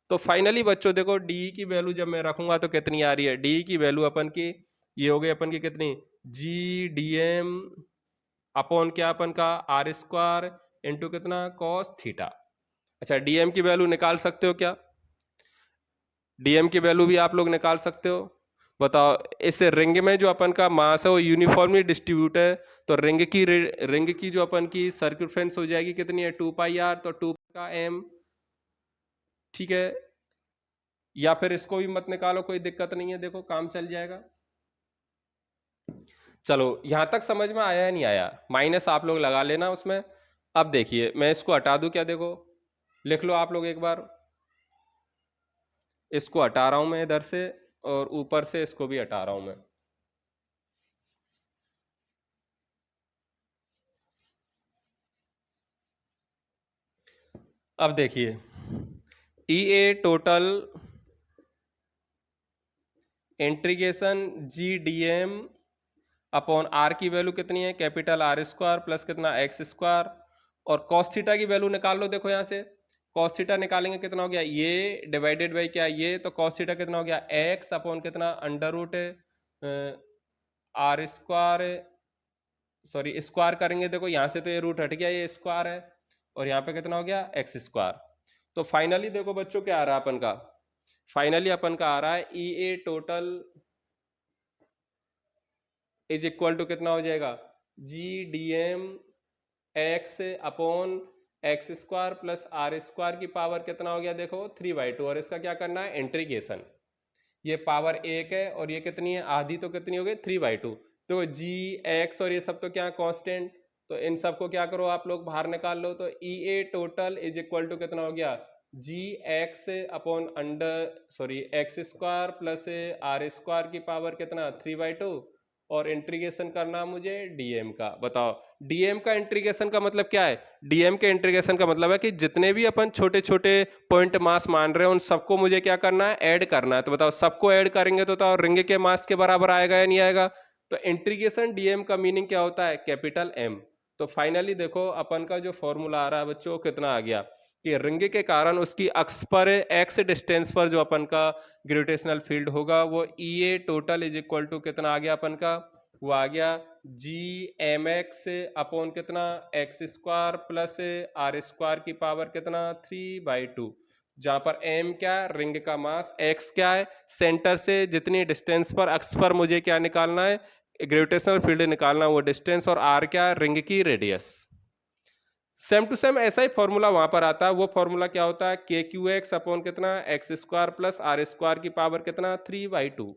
तो फाइनली बच्चों देखो डी की वैल्यू जब मैं रखूंगा तो कितनी आ रही है, डी की वैल्यू अपन की ये हो गई अपन की कितनी, जी डी एम अपॉन क्या अपन का आर स्क्वायर इंटू कितना कॉस थीटा। अच्छा डीएम की वैल्यू निकाल सकते हो क्या, डीएम की वैल्यू भी आप लोग निकाल सकते हो। बताओ इस रिंग में जो अपन का मास है वो यूनिफॉर्मली डिस्ट्रीब्यूट है, तो रिंग की जो अपन की सर्कमफ्रेंस हो जाएगी कितनी है, 2πr, तो 2 का m, ठीक है। या फिर इसको भी मत निकालो, कोई दिक्कत नहीं है, देखो काम चल जाएगा। चलो यहां तक समझ में आया या नहीं आया, माइनस आप लोग लगा लेना उसमें। अब देखिए मैं इसको हटा दूं क्या, देखो लिख लो आप लोग एक बार, इसको हटा रहा हूं मैं इधर से और ऊपर से इसको भी हटा रहा हूं मैं। अब देखिए E A total integration G D M upon R की वैल्यू कितनी है, कैपिटल आर स्क्वायर प्लस कितना एक्स स्क्वायर, और कॉस थीटा की वैल्यू निकाल लो। देखो यहाँ से कॉस थीटा निकालेंगे कितना हो गया, ये डिवाइडेड बाई क्या, ये तो कॉस थीटा कितना हो गया, एक्स अपॉन कितना under root R square, sorry square करेंगे, देखो यहाँ से तो ये रूट हट गया, ये स्क्वायर है, और यहाँ पे कितना हो गया एक्स स्क्वायर। तो फाइनली देखो बच्चों क्या आ रहा है अपन का, फाइनली अपन का आ रहा है E A total is equal to कितना हो जाएगा, G D M x upon x square plus R square की पावर कितना हो गया, देखो 3/2, और इसका क्या करना है इंटीग्रेशन। ये पावर एक है और ये कितनी है, आधी, तो कितनी हो गई 3/2। तो जी एक्स और ये सब तो क्या कांस्टेंट, तो इन सबको क्या करो आप लोग बाहर निकाल लो। तो E A total is equal to कितना हो गया, G X upon x square plus R square की पावर कितना 3/2, और इंटीग्रेशन करना मुझे डीएम का। बताओ डीएम का इंटीग्रेशन का मतलब क्या है, डीएम के इंटीग्रेशन का मतलब है कि जितने भी अपन छोटे छोटे पॉइंट मास मान रहे हैं उन सबको मुझे क्या करना है, ऐड करना है। तो बताओ सबको ऐड करेंगे तो रिंग के मास के बराबर आएगा या नहीं आएगा। तो इंटीग्रेशन डीएम का मीनिंग क्या होता है, कैपिटल एम। तो फाइनली देखो अपन का जो फॉर्मूला आ रहा है बच्चों कितना आ गया, कि रिंग के कारण उसकी अक्ष पर एक्स डिस्टेंस पर जो अपन का ग्रेविटेशनल फील्ड होगा वो E A total is equal to कितना आ गया अपन का, वो आ गया जी एम एक्स अपॉन कितना x square plus R square की पावर कितना 3/2, जहां पर एम क्या रिंग का मास, एक्स क्या है सेंटर से जितनी डिस्टेंस पर अक्ष पर मुझे क्या निकालना है, ग्रेविटेशनल फील्ड निकालना, वो डिस्टेंस, और आर क्या रिंग की रेडियस। सेम टू सेम ऐसा ही फॉर्मूला वहां पर आता है, वो फॉर्मूला क्या होता है, के क्यू एक्स अपॉन कितना x square plus R square की पावर कितना 3/2,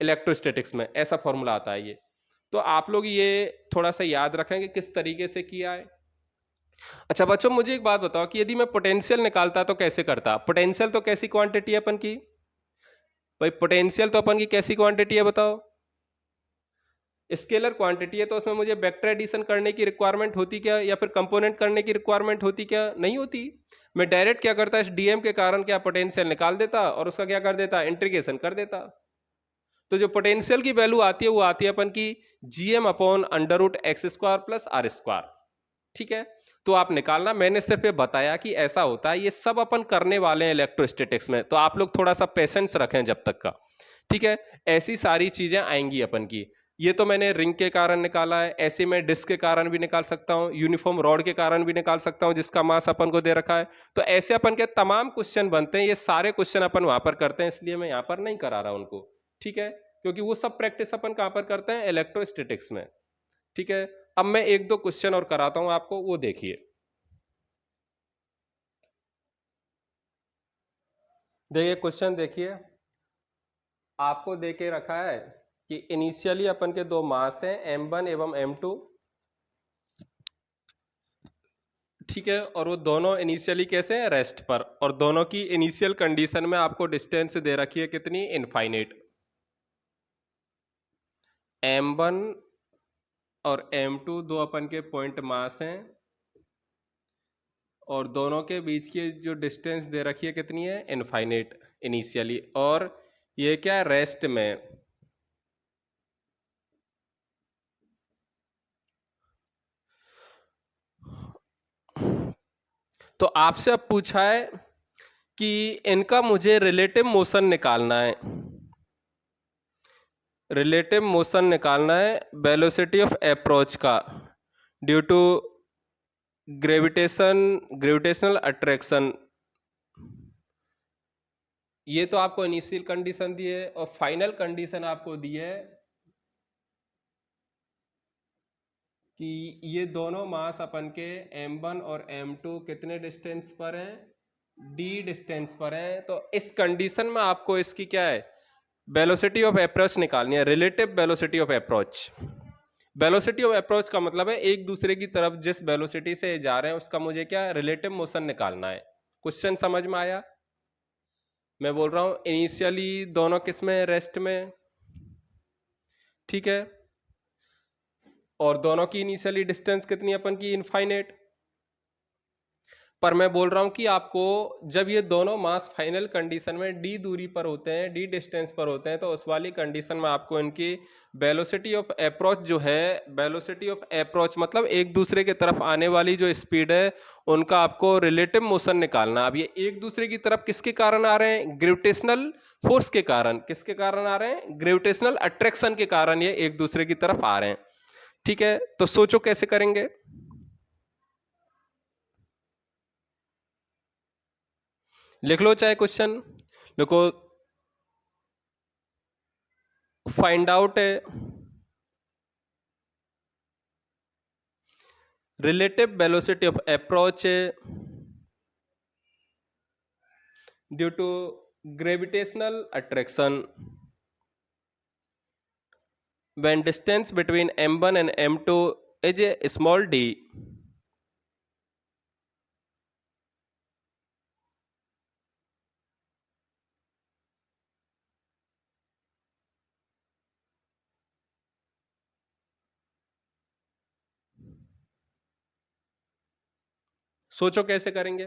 इलेक्ट्रोस्टैटिक्स में ऐसा फॉर्मूला आता है ये। तो आप लोग ये थोड़ा सा याद रखें कि किस तरीके से किया है। अच्छा बच्चों, मुझे एक बात बताओ कि यदि मैं पोटेंशियल निकालता तो कैसे करता? पोटेंशियल तो कैसी क्वांटिटी है अपन की भाई? पोटेंशियल तो अपन की कैसी क्वांटिटी है बताओ? स्केलर क्वांटिटी है, तो उसमें मुझे वेक्टर एडिशन करने की रिक्वायरमेंट होती क्या, या फिर कंपोनेंट करने की रिक्वायरमेंट होती क्या? नहीं होती। मैं डायरेक्ट क्या करता, इस डीएम के कारण क्या पोटेंशियल निकाल देता और उसका क्या कर देता, इंटीग्रेशन कर देता। तो जो पोटेंशियल की वैल्यू आती है वो आती है अपन की G M upon under root x square plus R square. ठीक है, तो आप निकालना, मैंने सिर्फ ये बताया कि ऐसा होता है, ये सब अपन करने वाले हैं इलेक्ट्रोस्टैटिक्स में, तो आप लोग थोड़ा सा पेशेंस रखें जब तक का। ठीक है, ऐसी सारी चीजें आएंगी अपन की। ये तो मैंने रिंग के कारण निकाला है, ऐसे मैं डिस्क के कारण भी निकाल सकता हूं, यूनिफॉर्म रॉड के कारण भी निकाल सकता हूं जिसका मास अपन को दे रखा है। तो ऐसे अपन के तमाम क्वेश्चन बनते हैं, ये सारे क्वेश्चन अपन वहां पर करते हैं, इसलिए मैं यहां पर नहीं करा रहा उनको। ठीक है, क्योंकि वो सब प्रैक्टिस अपन कहां पर करते हैं, इलेक्ट्रोस्टैटिक्स में। ठीक है, अब मैं एक दो क्वेश्चन और कराता हूं आपको, वो देखिए। देखिए क्वेश्चन देखिए, आपको देके रखा है कि इनिशियली अपन के दो मास हैं m1 एवं m2। ठीक है, और वो दोनों इनिशियली कैसे हैं, रेस्ट पर, और दोनों की इनिशियल कंडीशन में आपको डिस्टेंस दे रखी है कितनी, इनफाइनाइट। m1 और m2 दो अपन के पॉइंट मास हैं, और दोनों के बीच की जो डिस्टेंस दे रखी है कितनी है, इनफाइनाइट इनिशियली, और ये क्या है, रेस्ट में। तो आपसे अब पूछा है कि इनका मुझे रिलेटिव मोशन निकालना है। रिलेटिव मोशन निकालना है वेलोसिटी ऑफ अप्रोच का ड्यू टू ग्रेविटेशनल अट्रैक्शन। ये तो आपको इनिशियल कंडीशन दी है, और फाइनल कंडीशन आपको दी है कि ये दोनों मास अपन के m1 और m2 कितने डिस्टेंस पर हैं, d डिस्टेंस पर हैं। तो इस कंडीशन में आपको इसकी क्या है, वेलोसिटी ऑफ अप्रोच निकालनी है, relative velocity of approach. Velocity of approach का मतलब है एक दूसरे की तरफ जिस वेलोसिटी से जा रहे हैं उसका मुझे क्या, रिलेटिव मोशन निकालना है। क्वेश्चन समझ में आया? मैं बोल रहा हूं इनिशियली दोनों किस में, रेस्ट में। ठीक है, और दोनों की इनिशियली डिस्टेंस कितनी अपन की, इनफाइनाइट। पर मैं बोल रहा हूं कि आपको जब ये दोनों मास फाइनल कंडीशन में d दूरी पर होते हैं, d डिस्टेंस पर होते हैं, तो उस वाली कंडीशन में आपको इनकी वेलोसिटी ऑफ अप्रोच जो है, वेलोसिटी ऑफ अप्रोच मतलब एक दूसरे की तरफ आने वाली जो स्पीड है, उनका आपको रिलेटिव मोशन निकालना। अब ये एक दूसरे की तरफ किसके कारण आ रहे हैं, ग्रेविटेशनल फोर्स के कारण। किसके कारण आ रहे हैं, ग्रेविटेशनल अट्रैक्शन के कारण ये एक दूसरे की तरफ आ रहे हैं। ठीक है, तो सोचो कैसे करेंगे। लिख लो चाहे क्वेश्चन लिखो। Find out relative velocity of approach due to gravitational attraction when distance between m1 and m2 is a small d। सोचो कैसे करेंगे।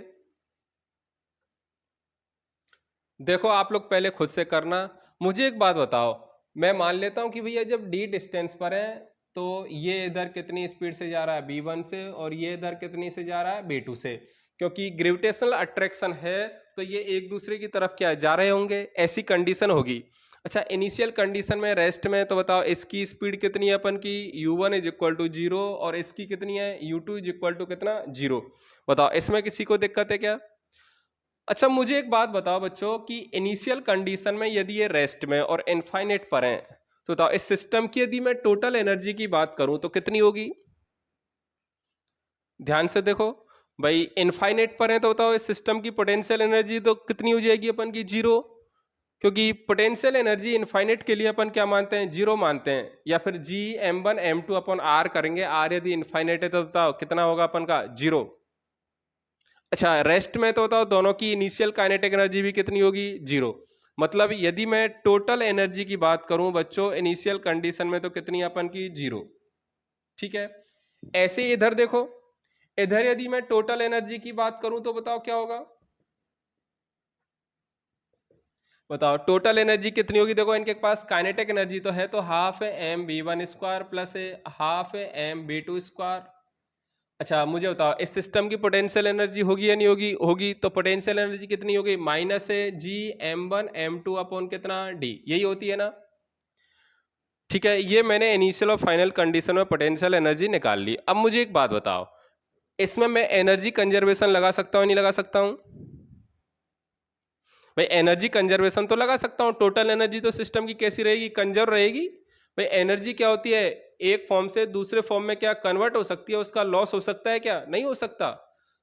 देखो आप लोग पहले खुद से करना, मुझे एक बात बताओ। मैं मान लेता हूं कि भैया जब d डिस्टेंस पर है तो ये इधर कितनी स्पीड से जा रहा है, v1 से, और ये इधर कितनी से जा रहा है, v2 से। क्योंकि ग्रेविटेशनल अट्रैक्शन है तो ये एक दूसरे की तरफ क्या जा रहे होंगे, ऐसी कंडीशन होगी। अच्छा, इनिशियल कंडीशन में रेस्ट में तो बताओ इसकी स्पीड कितनी है अपन की, u1 इज इक्वल टू 0, और इसकी कितनी है, u2 इज इक्वल टू कितना, 0। बताओ इसमें किसी को दिक्कत है क्या? अच्छा मुझे एक बात बताओ बच्चों कि इनिशियल कंडीशन में यदि ये रेस्ट में और इनफाइनाइट पर हैं, तो बताओ इस सिस्टम की यदि मैं टोटल एनर्जी की बात करूं तो कितनी होगी? ध्यान से देखो भाई, इनफाइनाइट पर है तो बताओ इस सिस्टम की पोटेंशियल एनर्जी तो कितनी हो जाएगी अपन की, 0। क्योंकि पोटेंशियल एनर्जी इनफाइनाइट के लिए अपन क्या मानते हैं, जीरो मानते हैं, या फिर जी m1 m2 अपन आर करेंगे, आर यदि इनफाइनाइट है तो बताओ कितना होगा अपन का, जीरो। अच्छा रेस्ट में तो बताओ दोनों की इनिशियल काइनेटिक एनर्जी भी कितनी होगी, जीरो। मतलब यदि मैं टोटल एनर्जी की बात करूं बच्चों इनिशियल कंडीशन में तो कितनी अपन की, जीरो। ठीक है, ऐसे इधर देखो, इधर यदि मैं टोटल एनर्जी की बात करूं तो बताओ क्या होगा, बताओ टोटल एनर्जी कितनी होगी। देखो इनके पास काइनेटिक एनर्जी तो है, तो half m b one square plus half m b two square. अच्छा मुझे बताओ इस सिस्टम की पोटेंशियल एनर्जी होगी या नहीं होगी, होगी। तो पोटेंशियल एनर्जी कितनी होगी, माइनस जी m one m two upon कितना, डी, यही होती है ना। ठीक है, ये मैंने इनिशियल और फाइनल कंडीशन में पोटेंशियल एनर्जी निकाल ली। अब मुझे एक बात बताओ, इसमें मैं एनर्जी कंजर्वेशन लगा सकता हूँ नहीं लगा सकता हूँ, भाई एनर्जी कंजर्वेशन तो लगा सकता हूँ। टोटल एनर्जी तो सिस्टम की कैसी रहेगी, कंजर्व रहेगी। भाई एनर्जी क्या होती है, एक फॉर्म से दूसरे फॉर्म में क्या कन्वर्ट हो सकती है, उसका लॉस हो सकता है क्या, नहीं हो सकता।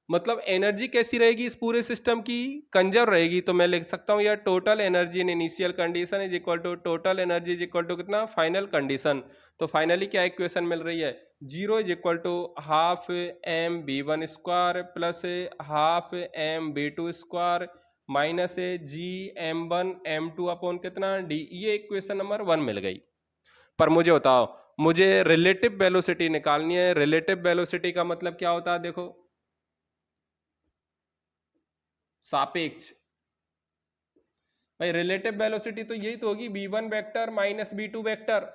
मतलब एनर्जी कैसी रहेगी इस पूरे सिस्टम की, कंजर्व रहेगी। तो मैं लिख सकता हूँ यार total energy in initial condition is equal to total energy is equal to कितना, फाइनल कंडीशन। तो फाइनली क्या इक्वेशन मिल रही है, zero is equal to half m b one square plus half m b two square minus ji m one m two upon कितना, d. ये equation number 1 मिल गई। पर मुझे बताओ, मुझे रिलेटिव वेलोसिटी निकालनी है। रिलेटिव वेलोसिटी का मतलब क्या होता है, देखो सापेक्ष। भाई रिलेटिव वेलोसिटी तो यही तो होगी v1 vector minus v2 vector.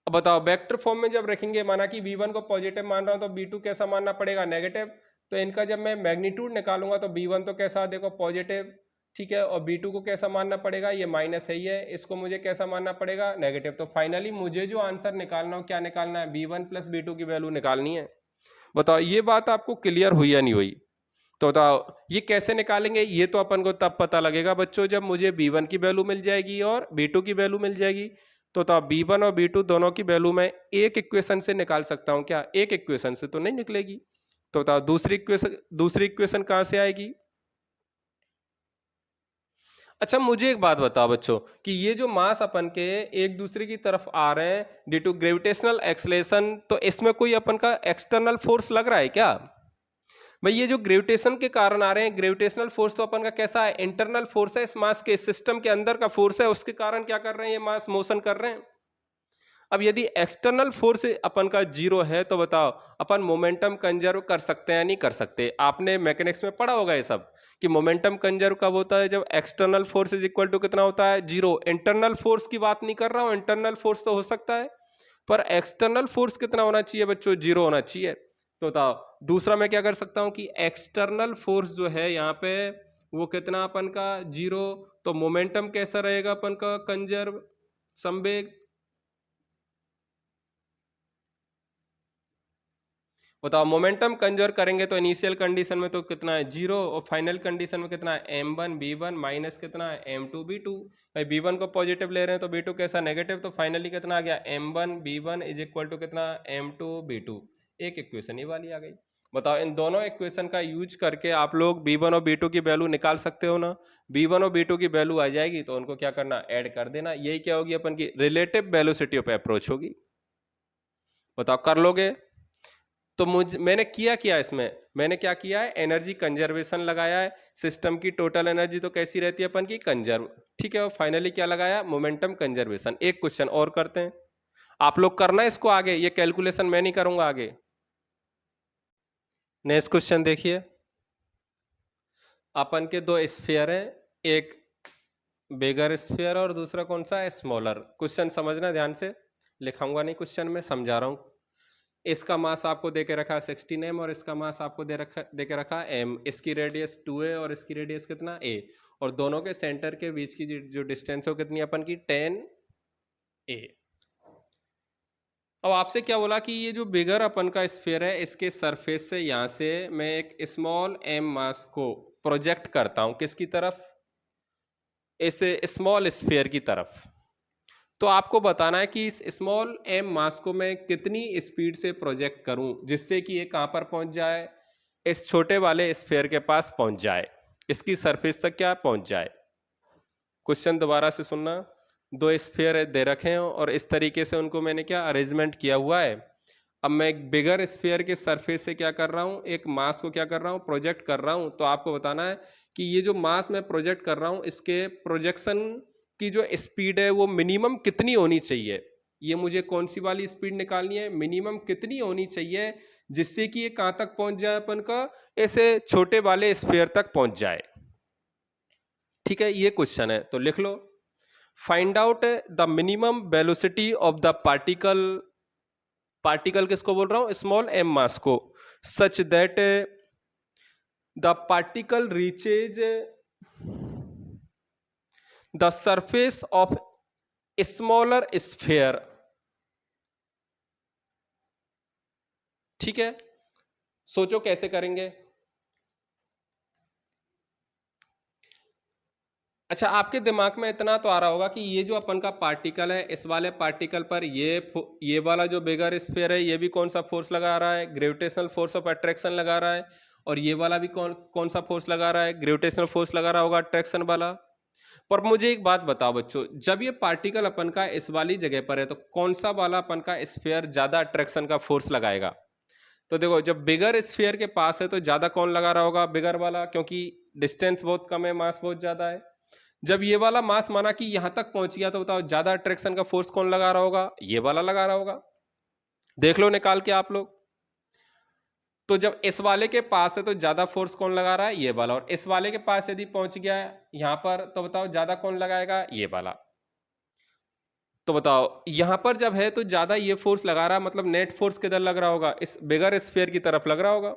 अब बताओ वेक्टर फॉर्म में जब रखेंगे, माना कि v1 को पॉजिटिव मान रहा हूं तो v2 कैसा मानना पड़ेगा, नेगेटिव। तो इनका जब मैं मैग्नीट्यूड निकालूंगा तो v1 तो कैसा, देखो पॉजिटिव, ठीक है, और v2 को कैसा मानना पड़ेगा, ये माइनस है ही है, इसको मुझे कैसा मानना पड़ेगा, नेगेटिव। तो फाइनली मुझे जो आंसर निकालना हो, क्या निकालना है, v1 प्लस v2 की वैल्यू निकालनी है। बताओ ये बात आपको क्लियर हुई या नहीं हुई। तो बताओ ये कैसे निकालेंगे, ये तो अपन को तब पता लगेगा बच्चों जब मुझे b1 की वैल्यू मिल जाएगी और b2 की वैल्यू मिल जाएगी। तो बताओ b1 और b2 दोनों की वैल्यू मैं एक इक्वेशन से निकाल सकता हूं क्या, एक इक्वेशन से तो नहीं निकलेगी। तो बताओ दूसरी इक्वेशन कहां से आएगी। अच्छा मुझे एक बात बताओ बच्चों कि ये जो मास अपन के एक दूसरे की तरफ आ रहे हैं ड्यू टू ग्रेविटेशनल एक्सलेशन, तो इसमें कोई अपन का एक्सटर्नल फोर्स लग रहा है क्या। भाई ये जो ग्रेविटेशन के कारण आ रहे हैं, ग्रेविटेशनल फोर्स तो अपन का कैसा है, इंटरनल फोर्स है, इस मास के सिस्टम के अंदर का फोर्स है, उसके कारण क्या कर रहे हैं, ये मास मोशन कर रहे हैं। अब यदि एक्सटर्नल फोर्स अपन का जीरो है तो बताओ अपन मोमेंटम कंजर्व कर सकते हैं या नहीं कर सकते। आपने मैकेनिक्स में पढ़ा होगा ये सब कि मोमेंटम कंजर्व कब होता है, जब external force is equal to कितना होता है, जीरो। इंटरनल फोर्स की बात नहीं कर रहा हूं, इंटरनल फोर्स तो हो सकता है पर एक्सटर्नल फोर्स कितना होना चाहिए बच्चों, जीरो होना चाहिए। तो बताओ दूसरा मैं क्या कर सकता हूं कि एक्सटर्नल फोर्स जो है यहाँ पे वो कितना अपन का, जीरो। तो मोमेंटम कैसा रहेगा अपन का, कंजर्व, संवेग। बताओ मोमेंटम कंजर्व करेंगे तो इनिशियल कंडीशन में तो कितना है, जीरो, और फाइनल कंडीशन में कितना है, m1 b1 माइनस कितना है, m2 b2। भाई b1 को पॉजिटिव ले रहे हैं तो b2 कैसा, नेगेटिव। तो फाइनली कितना आ गया, m1 b1 is equal to कितना, m2 b2। एक इक्वेशन ये वाली आ गई। बताओ इन दोनों इक्वेशन का यूज करके आप लोग b1 और b2 की वैल्यू निकाल सकते हो ना। b1 और b2 की वैल्यू आ जाएगी तो उनको क्या करना, ऐड कर देना। यही क्या होगी अपन की रिलेटिव वेलोसिटी पे अप्रोच होगी। बताओ कर लोगे। तो मैंने किया क्या इसमें, मैंने क्या किया है, एनर्जी कंजर्वेशन लगाया है। सिस्टम की टोटल एनर्जी तो कैसी रहती है अपन की, कंजर्व, ठीक है। और फाइनली क्या लगाया, मोमेंटम कंजर्वेशन। एक क्वेश्चन और करते हैं, आप लोग करना इसको आगे, ये कैलकुलेशन मैं नहीं करूंगा आगे। नेक्स्ट क्वेश्चन देखिए, अपन के दो स्फीयर हैं, एक बिगर स्फीयर और दूसरा कौन सा है, स्मॉलर। क्वेश्चन समझना ध्यान से, लिखाऊंगा नहीं क्वेश्चन में, समझा रहा हूं। इसका मास आपको दे के रखा है 16 m और इसका मास आपको दे के रखा है m। इसकी रेडियस 2a और इसकी रेडियस कितना a, और दोनों के सेंटर के बीच की जो डिस्टेंस है वो कितनी अपन की 10a। अब आपसे क्या बोला कि ये जो बिगर अपन का स्फीयर है इसके सरफेस से यहां से मैं एक स्मॉल m मास को प्रोजेक्ट करता हूं, किसकी तरफ, इस स्मॉल स्फीयर की तरफ। तो आपको बताना है कि इस स्मॉल m मास को मैं कितनी स्पीड से प्रोजेक्ट करूं जिससे कि ये कहां पर पहुंच जाए, इस छोटे वाले स्फीयर के पास पहुंच जाए, इसकी सरफेस तक क्या पहुंच जाए। क्वेश्चन दोबारा से सुनना। दो स्फीयर दे रखे हैं और इस तरीके से उनको मैंने क्या अरेंजमेंट किया हुआ है। अब मैं एक बिगर स्फीयर के सरफेस से क्या कर रहा हूँ, एक मास को क्या कर रहा हूँ, प्रोजेक्ट कर रहा हूँ। तो आपको बताना है कि ये जो मास मैं प्रोजेक्ट कर रहा हूँ, इसके प्रोजेक्शन की जो स्पीड है वो मिनिमम कितनी होनी चाहिए। ये मुझे कौन सी वाली स्पीड निकालनी है, मिनिमम कितनी होनी चाहिए जिससे कि ये कहाँ तक पहुंच जाए अपन का, ऐसे छोटे वाले स्फीयर तक पहुंच जाए। ठीक है, ये क्वेश्चन है तो लिख लो। Find out the minimum velocity of the particle, particle किसको बोल रहा हूं, स्मॉल एम मास को, such that the particle reaches the surface of smaller sphere. ठीक है, सोचो कैसे करेंगे। अच्छा, आपके दिमाग में इतना तो आ रहा होगा कि ये जो अपन का पार्टिकल है, इस वाले पार्टिकल पर ये वाला जो बिगर स्फीयर है, ये भी कौन सा फोर्स लगा रहा है, ग्रेविटेशनल फोर्स ऑफ अट्रैक्शन लगा रहा है। और ये वाला भी कौन कौन सा फोर्स लगा रहा है, ग्रेविटेशनल फोर्स लगा रहा होगा, अट्रैक्शन वाला। पर मुझे एक बात बताओ बच्चों, जब ये पार्टिकल अपन का इस वाली जगह पर है तो कौन सा वाला अपन का स्फीयर ज्यादा अट्रैक्शन का फोर्स लगाएगा। तो देखो, जब बिगर स्फीयर के पास है तो ज्यादा कौन लगा रहा होगा, बिगर वाला, क्योंकि डिस्टेंस बहुत कम है, मास बहुत ज्यादा है। जब ये वाला मास माना कि यहां तक पहुंच गया तो बताओ ज्यादा अट्रैक्शन का फोर्स कौन लगा रहा होगा, ये वाला लगा रहा होगा। देख लो निकाल के आप लोग। तो जब इस वाले के पास है तो ज्यादा फोर्स कौन लगा रहा है, ये वाला। और इस वाले के पास यदि पहुंच गया है यहां पर तो बताओ ज्यादा कौन लगाएगा, ये वाला। तो बताओ यहां पर जब है तो ज्यादा ये फोर्स लगा रहा है, मतलब नेट फोर्स किधर लग रहा होगा, इस बिगर स्फीयर की तरफ लग रहा होगा।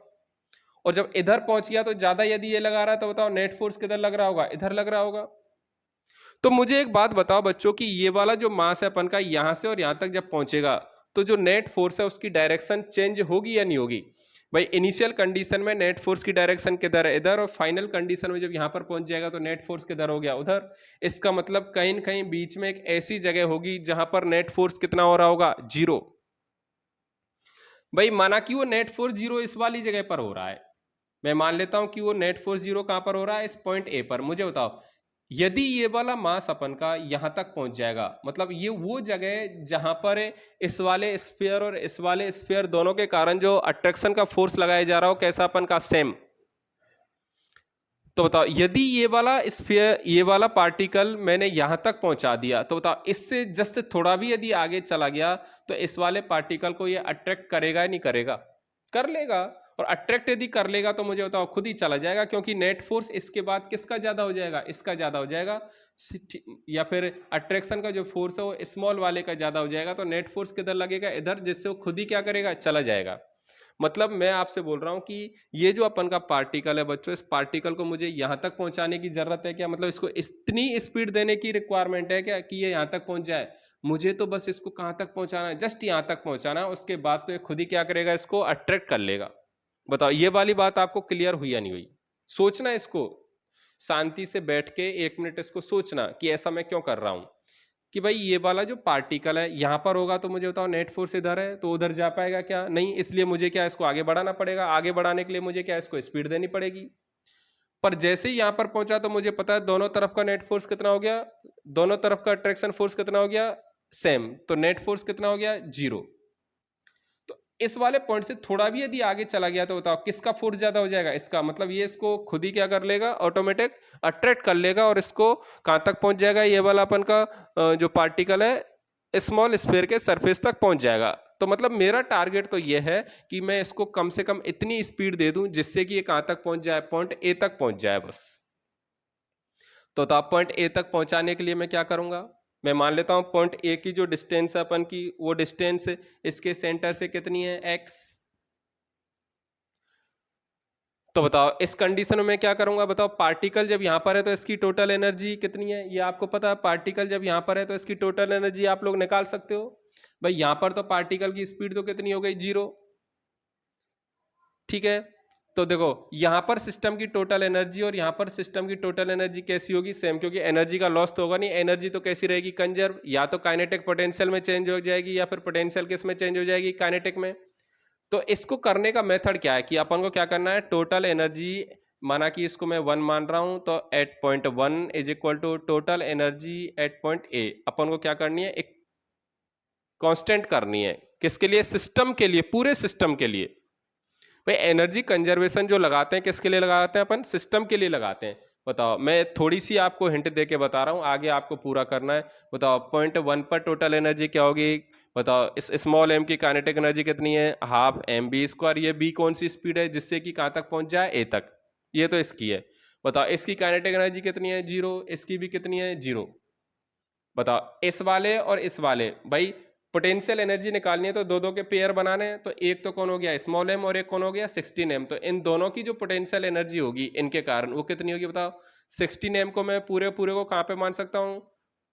और जब इधर पहुंच गया तो ज्यादा यदि ये लगा रहा है तो बताओ नेट फोर्स किधर लग रहा होगा, इधर लग रहा होगा। तो मुझे एक बात बताओ बच्चों कि ये वाला जो मास है अपन का, यहां से और यहां तक जब पहुंचेगा तो जो नेट फोर्स है उसकी डायरेक्शन चेंज होगी या नहीं होगी। भाई इनिशियल कंडीशन में नेट फोर्स की डायरेक्शन किधर है, इधर। और फाइनल कंडीशन में जब यहां पर पहुंच जाएगा तो नेट फोर्स किधर हो गया, उधर। इसका मतलब कहीं न कहीं बीच में एक ऐसी जगह होगी जहां पर नेट फोर्स कितना हो रहा होगा, 0। भाई माना कि वो नेट फोर्स 0 इस वाली जगह पर हो रहा है, मैं मान लेता हूं कि वो नेट फोर्स 0 कहां पर हो रहा है, इस पॉइंट ए पर। मुझे बताओ यदि ये वाला मास अपन का यहां तक पहुंच जाएगा, मतलब ये वो जगह जहां पर इस वाले स्फीयर और इस वाले स्फीयर दोनों के कारण जो अट्रैक्शन का फोर्स लगाया जा रहा हो, कैसा अपन का, सेम। तो बताओ यदि ये वाला स्फीयर, ये वाला पार्टिकल मैंने यहां तक पहुंचा दिया, तो बताओ इससे जस्ट थोड़ा भी यदि आगे चला गया तो इस वाले पार्टिकल को ये अट्रैक्ट करेगा या नहीं करेगा, कर लेगा। और अट्रैक्ट यदि कर लेगा तो मुझे बताओ खुद ही चला जाएगा, क्योंकि नेट फोर्स इसके बाद किसका ज्यादा हो जाएगा, इसका ज्यादा हो जाएगा। या फिर अट्रैक्शन का जो फोर्स है वो स्मॉल वाले का ज्यादा हो जाएगा, तो नेट फोर्स किधर लगेगा, इधर, जिससे वो खुद ही क्या करेगा, चला जाएगा। मतलब मैं आपसे बोल रहा हूं कि ये जो अपन का पार्टिकल है बच्चों, इस पार्टिकल को मुझे यहां तक पहुंचाने की जरूरत है क्या, मतलब इसको इतनी स्पीड देने की रिक्वायरमेंट है क्या कि ये यहां तक पहुंच जाए। मुझे तो बस इसको कहां तक पहुंचाना है, जस्ट यहां तक पहुंचाना है। उसके बाद तो ये खुद ही क्या करेगा, इसको अट्रैक्ट कर लेगा। बताओ ये वाली बात आपको क्लियर हुई या नहीं हुई। सोचना इसको, शांति से बैठ के 1 मिनट इसको सोचना कि ऐसा मैं क्यों कर रहा हूं। कि भाई ये वाला जो पार्टिकल है यहां पर होगा तो मुझे बताओ नेट फोर्स इधर है तो उधर जा पाएगा क्या, नहीं। इसलिए मुझे क्या, इसको आगे बढ़ाना पड़ेगा। आगे बढ़ाने के लिए मुझे क्या, इसको स्पीड देनी पड़ेगी। पर जैसे ही यहां पर पहुंचा तो मुझे पता है दोनों तरफ का नेट फोर्स कितना हो गया, दोनों तरफ का अट्रैक्शन फोर्स कितना हो गया, सेम। तो नेट फोर्स कितना हो गया, 0। तो इस वाले पॉइंट से थोड़ा भी यदि आगे चला गया तो बताओ किसका फोर्स ज्यादा हो जाएगा, इसका। मतलब ये इसको खुद ही क्या कर लेगा, ऑटोमेटिक अट्रैक्ट कर लेगा और इसको कहां तक पहुंच जाएगा, ये वाला अपन का जो पार्टिकल है स्मॉल स्फीयर के सरफेस तक पहुंच जाएगा। तो मतलब मेरा टारगेट तो ये है कि मैं इसको कम से कम इतनी स्पीड दे दूं जिससे कि ये कहां तक पहुंच जाए, पॉइंट ए तक पहुंच जाए बस। तो आप पॉइंट ए तक पहुंचाने के लिए मैं क्या करूंगा, मैं मान लेता हूं पॉइंट ए की जो डिस्टेंस है अपन की, वो डिस्टेंस इसके सेंटर से कितनी है, x। तो बताओ इस कंडीशन में मैं क्या करूंगा, बताओ पार्टिकल जब यहां पर है तो इसकी टोटल एनर्जी कितनी है, ये आपको पता है। पार्टिकल जब यहां पर है तो इसकी टोटल एनर्जी आप लोग निकाल सकते हो। भाई यहां पर तो पार्टिकल की स्पीड तो कितनी हो गई, 0। ठीक है, तो देखो यहां पर सिस्टम की टोटल एनर्जी और यहां पर सिस्टम की टोटल एनर्जी कैसी होगी, सेम। क्योंकि एनर्जी का लॉस तो होगा नहीं, एनर्जी तो कैसी रहेगी, कंजर्व। या तो काइनेटिक पोटेंशियल में चेंज हो जाएगी या फिर पोटेंशियल किस में चेंज हो जाएगी, काइनेटिक में। तो इसको करने का मेथड क्या है कि अपन को क्या करना है, टोटल एनर्जी माना कि इसको मैं 1 मान रहा हूं, तो at point 1 is equal to total energy at point A. अपन को क्या करनी है, एक कांस्टेंट करनी है। किसके लिए? सिस्टम के लिए, पूरे सिस्टम के लिए। भाई एनर्जी कंजर्वेशन जो लगाते हैं किसके लिए लगाते हैं? अपन सिस्टम के लिए लगाते हैं। बताओ, मैं थोड़ी सी आपको हिंट दे के बता रहा हूं, आगे आपको पूरा करना है। बताओ, पॉइंट 1 पर टोटल एनर्जी क्या होगी? बताओ, इस स्मॉल एम की काइनेटिक एनर्जी कितनी है? Half m b square. ये बी कौन सी स्पीड है जिससे कि कहां तक पहुंच जाए? ए तक। ये तो इसकी है। बताओ, इसकी काइनेटिक एनर्जी कितनी है? 0। इसकी भी कितनी है? 0। बताओ, इस वाले और इस वाले, भाई पोटेंशियल एनर्जी निकालनी है तो दो दो के पेयर बनाने हैं। तो एक तो कौन हो गया? स्मॉल एम, और एक कौन हो गया? 16 एम। तो इन दोनों की जो पोटेंशियल एनर्जी होगी इनके कारण, वो कितनी होगी? बताओ। 16 एम को मैं पूरे पूरे को कहां पे मान सकता हूं?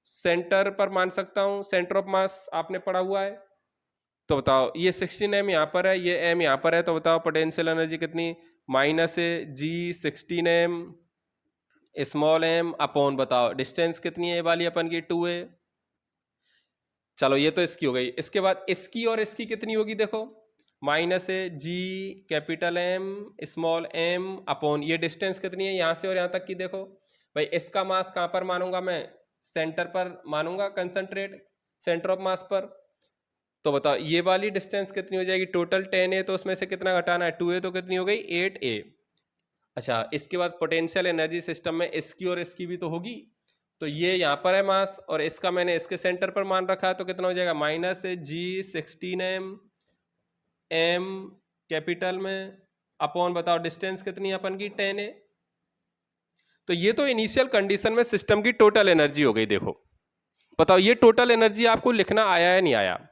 सेंटर पर मान सकता हूं। सेंटर ऑफ मास आपने पढ़ा हुआ है। तो बताओ, ये 16 एम यहाँ पर है, ये एम यहाँ पर है, तो बताओ पोटेंशियल एनर्जी कितनी? माइनस जी 16 एम स्मॉल एम अपॉन, बताओ डिस्टेंस कितनी है ये वाली अपन की? 2a। चलो, ये तो इसकी हो गई। इसके बाद इसकी और इसकी कितनी होगी? देखो, माइनस है G capital M small M upon, ये डिस्टेंस कितनी है यहां से और यहां तक की? देखो भाई, इसका मास कहां पर मानूंगा मैं? सेंटर पर मानूंगा, कंसंट्रेट सेंटर ऑफ मास पर। तो बताओ, ये वाली डिस्टेंस कितनी हो जाएगी? टोटल 10a, तो उसमें से कितना घटाना है? 2a। तो कितनी हो गई? 8a। अच्छा, इसके बाद पोटेंशियल एनर्जी सिस्टम में इसकी और इसकी भी तो होगी। तो ये यहाँ पर है मास, और इसका मैंने इसके सेंटर पर मान रखा है, तो कितना हो जाएगा? माइनस जी 16 एम कैपिटल में अपॉन, बताओ डिस्टेंस कितनी है अपन की? 10a। तो ये तो इनिशियल कंडीशन में सिस्टम की टोटल एनर्जी हो गई। देखो, बताओ ये टोटल एनर्जी आपको लिखना आया है नहीं आया?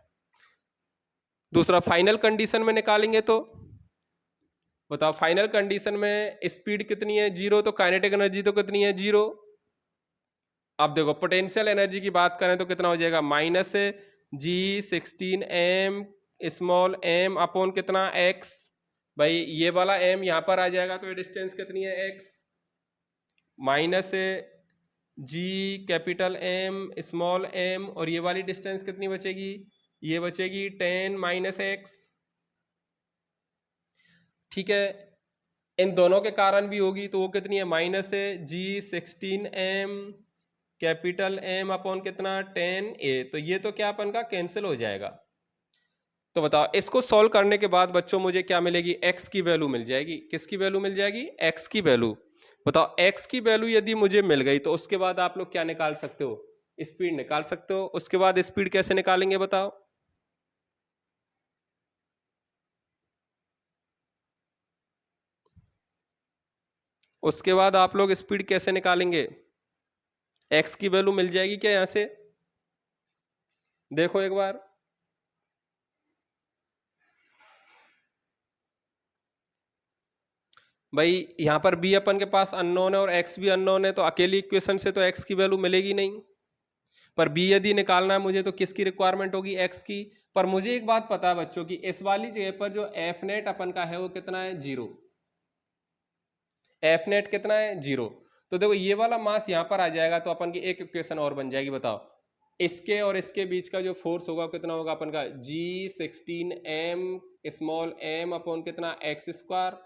दूसरा, फाइनल कंडीशन में निकालेंगे तो बताओ, फाइनल कंडीशन में स्पीड कितनी है? 0। तो काइनेटिक एनर्जी तो कितनी है? 0। अब देखो, पोटेंशियल एनर्जी की बात करें तो कितना हो जाएगा? माइनस जी 16 एम स्मॉल एम अपॉन कितना? एक्स। भाई ये वाला एम यहां पर आ जाएगा, तो ये डिस्टेंस कितनी है? एक्स। माइनस जी कैपिटल एम स्मॉल एम, और ये वाली डिस्टेंस कितनी बचेगी? ये बचेगी 10 माइनस एक्स। ठीक है, इन दोनों के कारण भी होगी, तो वो कितनी है? माइनस जी 16 एम कैपिटल एम अपॉन कितना? 10a। तो ये तो क्या अपन का कैंसिल हो जाएगा। तो बताओ, इसको सॉल्व करने के बाद बच्चों मुझे क्या मिलेगी? x की वैल्यू मिल जाएगी। किसकी वैल्यू मिल जाएगी? x की वैल्यू। बताओ, x की वैल्यू यदि मुझे मिल गई तो उसके बाद आप लोग क्या निकाल सकते हो? स्पीड निकाल सकते हो। उसके बाद स्पीड कैसे निकालेंगे बताओ? उसके बाद आप लोग स्पीड कैसे निकालेंगे? x की वैल्यू मिल जाएगी क्या यहां से? देखो एक बार। भाई यहां पर b अपन के पास अननोन है और x भी अननोन है, तो अकेली इक्वेशन से तो x की वैल्यू मिलेगी नहीं। पर b यदि निकालना है मुझे, तो किसकी रिक्वायरमेंट होगी? x की। पर मुझे एक बात पता है बच्चों की, इस वाली जगह पर जो एफ नेट अपन का है वो कितना है? 0। एफ नेट कितना है? 0। तो देखो, ये वाला मास यहां पर आ जाएगा, तो अपन की एक इक्वेशन और बन जाएगी। बताओ, इसके और इसके बीच का जो फोर्स होगा कितना होगा अपन का? जी 16 एम स्मॉल एम अपॉन कितना? X square.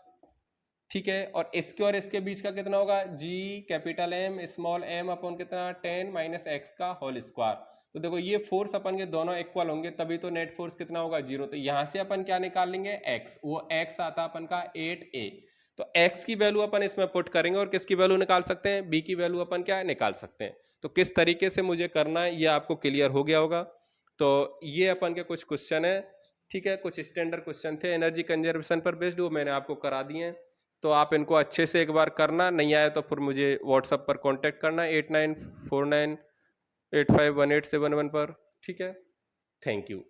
ठीक है, और इसके और इसके बीच का कितना होगा? G capital M small M upon कितना? 10 माइनस एक्स का होल स्क्वायर। तो देखो, ये फोर्स अपन के दोनों इक्वल होंगे, तभी तो नेट फोर्स कितना होगा? 0। तो यहां से अपन क्या निकाल लेंगे? x। वो x आता अपन का 8a। तो x की वैल्यू अपन इसमें पुट करेंगे, और किसकी वैल्यू निकाल सकते हैं? b की वैल्यू अपन क्या निकाल सकते हैं। तो किस तरीके से मुझे करना है ये आपको क्लियर हो गया होगा। तो ये अपन के कुछ क्वेश्चन है। ठीक है, कुछ स्टैंडर्ड क्वेश्चन थे एनर्जी कंजर्वेशन पर बेस्ड, वो मैंने आपको करा दिए हैं। तो आप इनको अच्छे से एक बार करना, नहीं आए तो फिर मुझे व्हाट्सएप पर कांटेक्ट करना 8949851871 पर। ठीक है, थैंक यू।